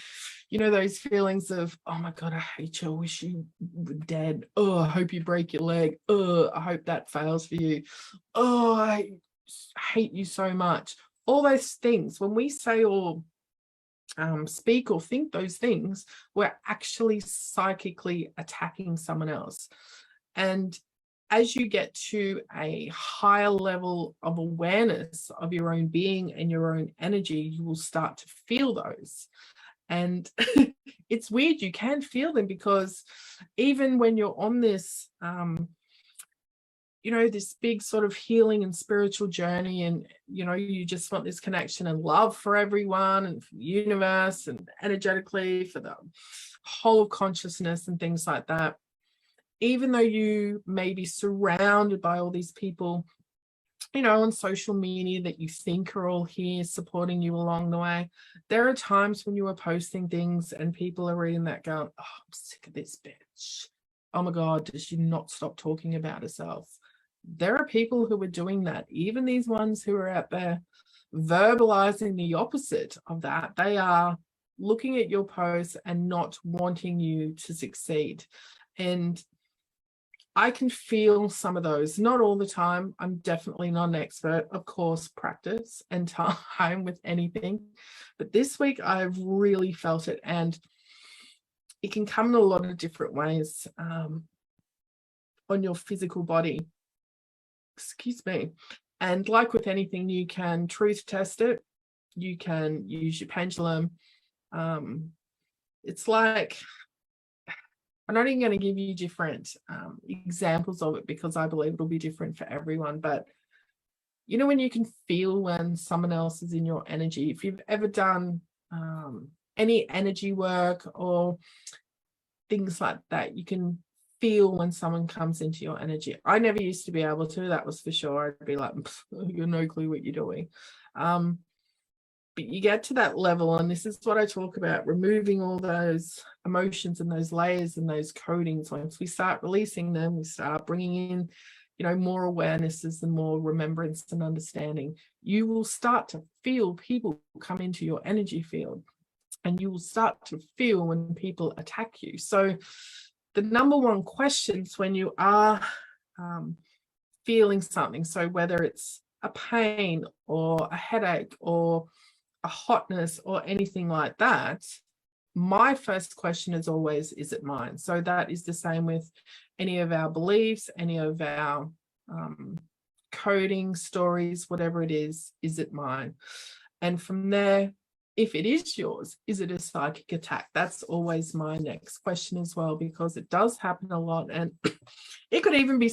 You know, those feelings of, oh my God, I hate you. I wish you were dead. Oh, I hope you break your leg. Oh, I hope that fails for you. Oh, I hate you so much. All those things, when we say or speak or think those things, we're actually psychically attacking someone else. And as you get to a higher level of awareness of your own being and your own energy, you will start to feel those. And it's weird, you can feel them, because even when you're on this, you know, this big sort of healing and spiritual journey, and, you know, you just want this connection and love for everyone and for the universe and energetically for the whole of consciousness and things like that. Even though you may be surrounded by all these people, you know, on social media that you think are all here supporting you along the way, there are times when you are posting things and people are reading that going, oh, I'm sick of this bitch. Oh my God, does she not stop talking about herself? There are people who are doing that, even these ones who are out there verbalizing the opposite of that. They are looking at your posts and not wanting you to succeed. And I can feel some of those, not all the time. I'm definitely not an expert, of course, practice and time with anything. But this week I've really felt it, and it can come in a lot of different ways on your physical body. Excuse me. And like with anything, you can truth test it. You can use your pendulum. It's like, I'm not even going to give you different examples of it, because I believe it'll be different for everyone. But you know, when you can feel when someone else is in your energy, if you've ever done any energy work or things like that, you can feel when someone comes into your energy. I never used to be able to, that was for sure. I'd be like, you've no clue what you're doing. But you get to that level, and this is what I talk about, removing all those emotions and those layers and those codings. Once we start releasing them, we start bringing in, you know, more awarenesses and more remembrance and understanding. You will start to feel people come into your energy field, and you will start to feel when people attack you. So the number one questions when you are feeling something, so whether it's a pain or a headache or a hotness or anything like that, my first question is always, is it mine? So that is the same with any of our beliefs, any of our coding, stories, whatever it is it mine? And from there, if it is yours, is it a psychic attack? That's always my next question as well, because it does happen a lot. And it could even be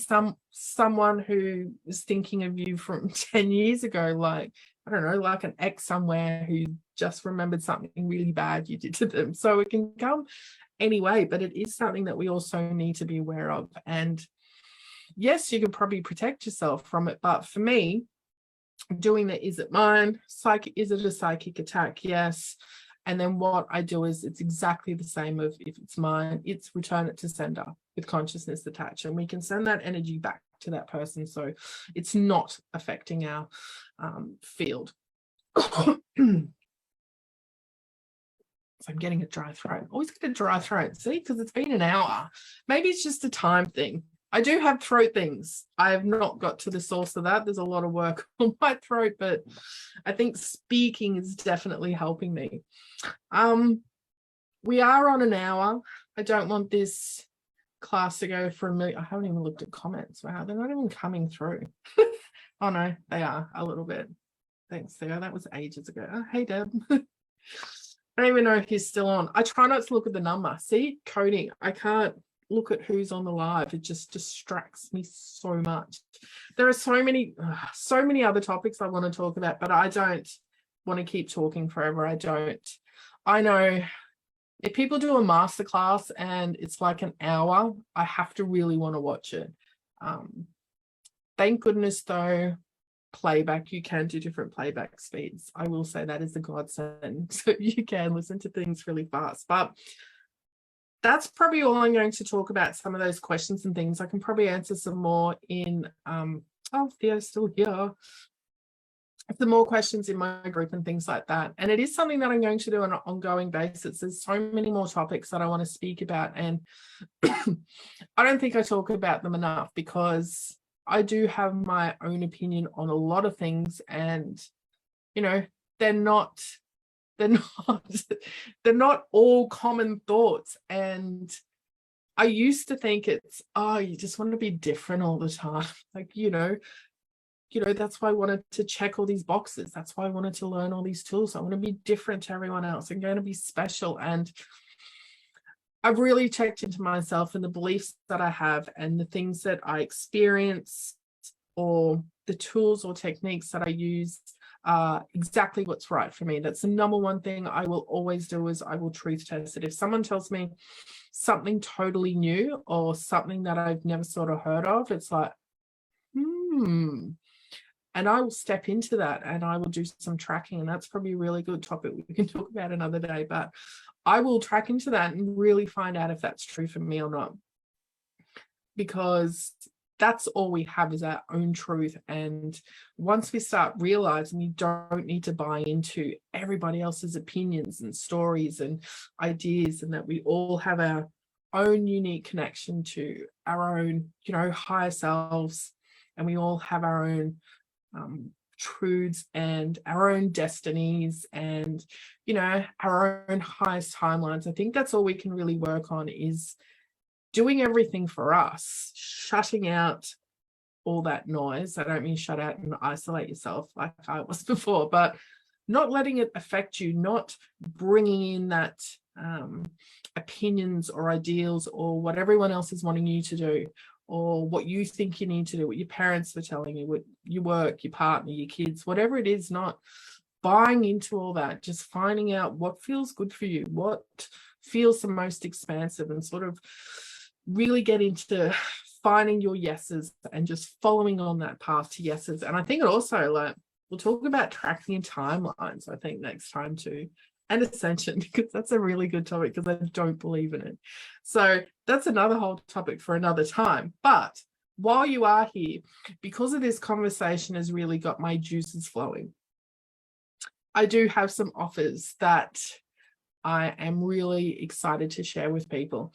someone who is thinking of you from 10 years ago, like, I don't know, like an ex somewhere who just remembered something really bad you did to them. So it can come anyway, but it is something that we also need to be aware of. And yes, you can probably protect yourself from it. But for me, doing the, is it mine? Is it a psychic attack? Yes. And then what I do is, it's exactly the same of, if it's mine, it's return it to sender with consciousness attached, and we can send that energy back to that person, so it's not affecting our field. So I'm getting a dry throat. Always get a dry throat, see, because it's been an hour. Maybe it's just a time thing. I do have throat things. I have not got to the source of that. There's a lot of work on my throat, but I think speaking is definitely helping me. We are on an hour. I don't want this class to go for a million. I haven't even looked at comments. Wow, they're not even coming through. Oh no, they are a little bit. Thanks, Theo. That was ages ago. Oh, hey, Deb. I don't even know if he's still on. I try not to look at the number. See, coding. I can't look at who's on the live. It just distracts me so much. There are so many other topics I want to talk about, but I don't want to keep talking forever. I don't. I know if people do a masterclass and it's like an hour, I have to really want to watch it. Thank goodness though, playback, you can do different playback speeds. I will say that is a godsend. So you can listen to things really fast. But that's probably all I'm going to talk about, some of those questions and things. I can probably answer some more in, oh, Theo's still here. Some more questions in my group and things like that. And it is something that I'm going to do on an ongoing basis. There's so many more topics that I want to speak about. And I don't think I talk about them enough because I do have my own opinion on a lot of things. And, you know, they're not all common thoughts. And I used to think it's, oh, you just want to be different all the time. Like, you know, that's why I wanted to check all these boxes. That's why I wanted to learn all these tools. I want to be different to everyone else. I'm going to be special. And I've really checked into myself and the beliefs that I have and the things that I experience, or the tools or techniques that I use are exactly what's right for me. That's the number one thing I will always do, is I will truth test it. If someone tells me something totally new or something that I've never sort of heard of, it's like, and I will step into that and I will do some tracking. And that's probably a really good topic we can talk about another day, but I will track into that and really find out if that's true for me or not, because that's all we have is our own truth. And once we start realizing you don't need to buy into everybody else's opinions and stories and ideas, and that we all have our own unique connection to our own, you know, higher selves, and we all have our own truths and our own destinies and, you know, our own highest timelines. I think that's all we can really work on, is doing everything for us, shutting out all that noise. I don't mean shut out and isolate yourself like I was before, but not letting it affect you, not bringing in that opinions or ideals or what everyone else is wanting you to do, or what you think you need to do, what your parents were telling you, what your work, your partner, your kids, whatever it is, not buying into all that, just finding out what feels good for you, what feels the most expansive, and sort of really get into finding your yeses and just following on that path to yeses. And I think it also, like, we'll talk about tracking and timelines, I think, next time too, and ascension, because that's a really good topic, because I don't believe in it. So that's another whole topic for another time. But while you are here, because of this conversation has really got my juices flowing, I do have some offers that I am really excited to share with people.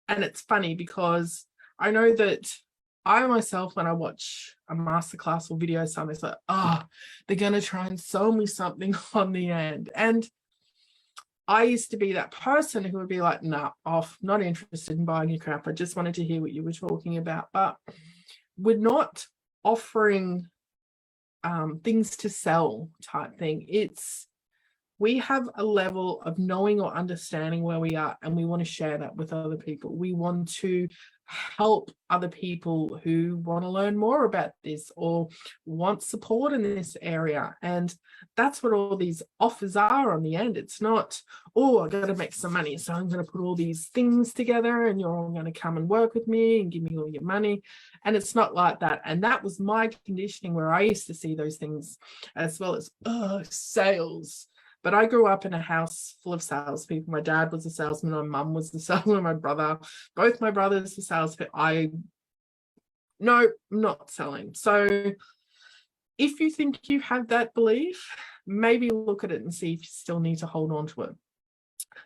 And it's funny because I know that I myself, when I watch a masterclass or video, something's like, oh, they're going to try and sell me something on the end. And I used to be that person who would be like, nah, off, not interested in buying your crap. I just wanted to hear what you were talking about. But we're not offering things to sell type thing. It's, we have a level of knowing or understanding where we are, and we want to share that with other people. We want to help other people who want to learn more about this or want support in this area. And that's what all these offers are on the end. It's not, oh, I got to make some money, so I'm going to put all these things together and you're all going to come and work with me and give me all your money. And it's not like that. And that was my conditioning, where I used to see those things as well as sales. But I grew up in a house full of salespeople. My dad was a salesman, my mum was a salesman, my brother, both my brothers were salespeople. No, I'm not selling. So if you think you have that belief, maybe look at it and see if you still need to hold on to it.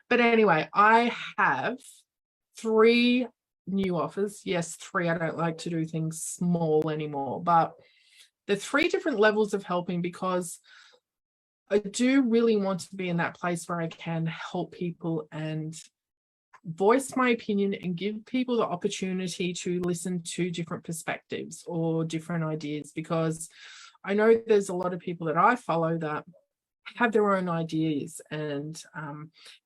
But anyway, I have 3 new offers. Yes, 3. I don't like to do things small anymore, but the 3 different levels of helping, because I do really want to be in that place where I can help people and voice my opinion and give people the opportunity to listen to different perspectives or different ideas, because I know there's a lot of people that I follow that have their own ideas and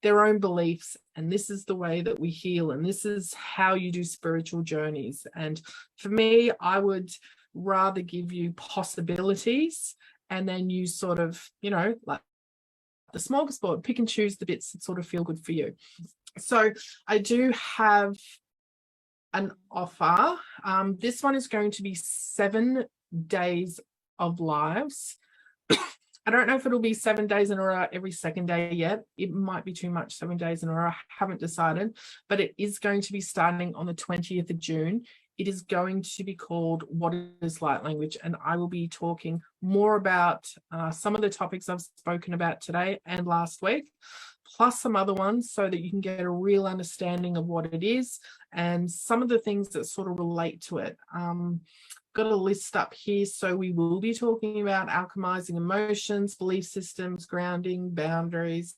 their own beliefs, and this is the way that we heal, and this is how you do spiritual journeys. And for me, I would rather give you possibilities, and then you sort of, you know, like the smorgasbord, pick and choose the bits that sort of feel good for you. So I do have an offer. This one is going to be 7 days of lives. I don't know if it'll be 7 days in a row every second day yet. It might be too much, 7 days in a row. I haven't decided, but it is going to be starting on the 20th of June. It is going to be called What is Light Language? And I will be talking more about some of the topics I've spoken about today and last week, plus some other ones, so that you can get a real understanding of what it is and some of the things that sort of relate to it. Got a list up here. So we will be talking about alchemizing emotions, belief systems, grounding, boundaries,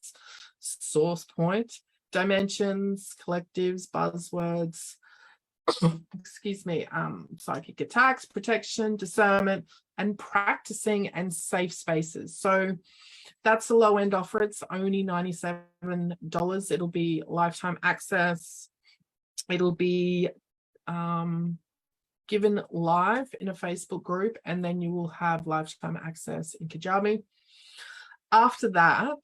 source point, dimensions, collectives, buzzwords, excuse me, psychic attacks, protection, discernment, and practicing and safe spaces. So that's a low end offer. It's only $97. It'll be lifetime access. It'll be given live in a Facebook group, and then you will have lifetime access in Kajabi. After that,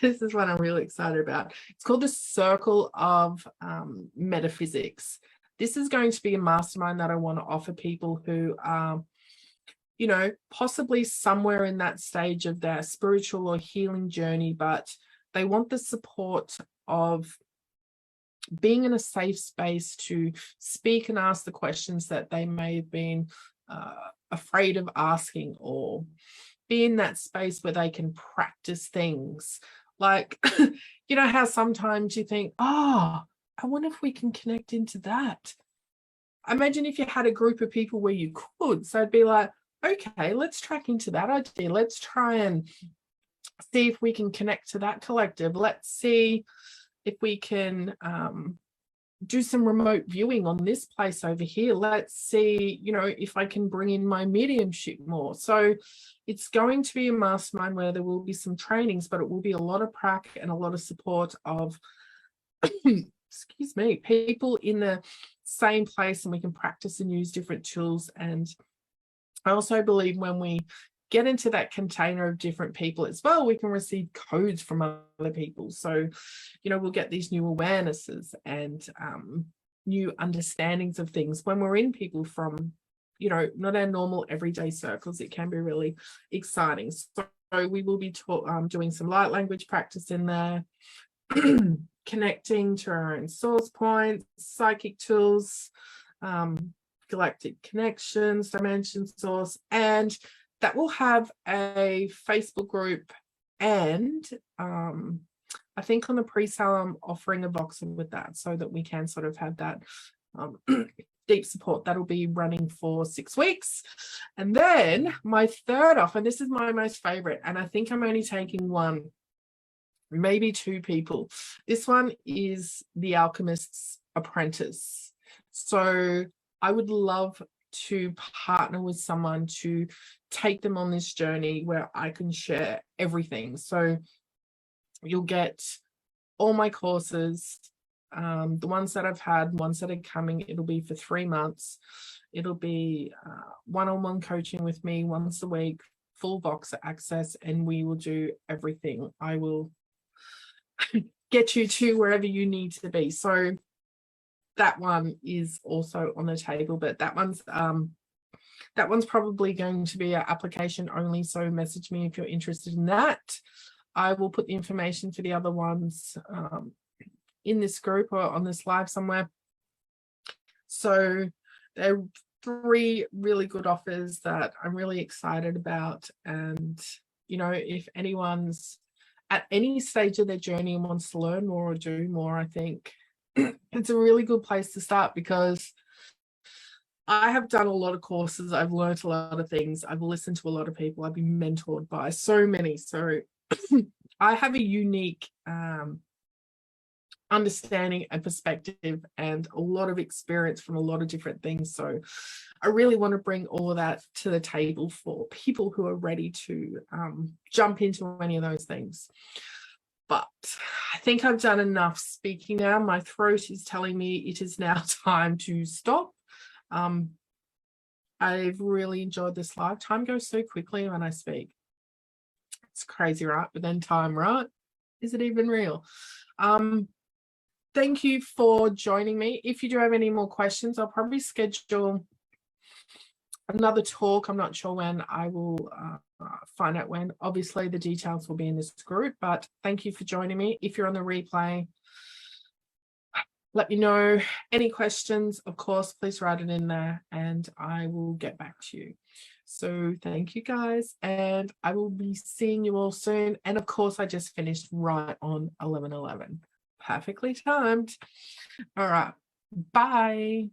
this is what I'm really excited about. It's called the Circle of Metaphysics. This is going to be a mastermind that I want to offer people who are, you know, possibly somewhere in that stage of their spiritual or healing journey, but they want the support of being in a safe space to speak and ask the questions that they may have been afraid of asking, or be in that space where they can practice things. Like, you know how sometimes you think, oh, I wonder if we can connect into that. Imagine if you had a group of people where you could. So it'd be like, okay, let's track into that idea. Let's try and see if we can connect to that collective. Let's see if we can do some remote viewing on this place over here. Let's see, you know, if I can bring in my mediumship more. So it's going to be a mastermind where there will be some trainings, but it will be a lot of prac and a lot of support of excuse me, people in the same place, and we can practice and use different tools. And I also believe when we get into that container of different people as well, we can receive codes from other people. So, you know, we'll get these new awarenesses and new understandings of things when we're in people from, you know, not our normal everyday circles. It can be really exciting. So we will be doing some light language practice in there, connecting to our own source points, psychic tools, galactic connections, dimension source, and that will have a Facebook group. And I think on the pre-sale, I'm offering a Voxer with that, so that we can sort of have that deep support. That'll be running for 6 weeks. And then my third offer, and this is my most favorite, and I think I'm only taking one, maybe 2 people. This one is the Alchemist's Apprentice. So I would love to partner with someone to take them on this journey where I can share everything. So you'll get all my courses, the ones that I've had, ones that are coming. It'll be for 3 months. It'll be one-on-one coaching with me once a week, full Voxer access, and we will do everything. I will get you to wherever you need to be. So that one is also on the table, but that one's probably going to be an application only. So message me if you're interested in that. I will put the information for the other ones in this group or on this live somewhere. So there are 3 really good offers that I'm really excited about. And, you know, if anyone's at any stage of their journey and wants to learn more or do more, I think it's a really good place to start, because I have done a lot of courses. I've learned a lot of things. I've listened to a lot of people. I've been mentored by so many. So I have a unique understanding and perspective and a lot of experience from a lot of different things. So I really want to bring all of that to the table for people who are ready to jump into any of those things. But I think I've done enough speaking now. My throat is telling me it is now time to stop. I've really enjoyed this live. Time goes so quickly when I speak. It's crazy, right? But then time, right? Is it even real? Thank you for joining me. If you do have any more questions, I'll probably schedule another talk. I'm not sure when. I will find out when. Obviously, the details will be in this group, but thank you for joining me. If you're on the replay, let me know any questions. Of course, please write it in there and I will get back to you. So thank you guys, and I will be seeing you all soon. And of course, I just finished right on 11:11. Perfectly timed. All right. Bye.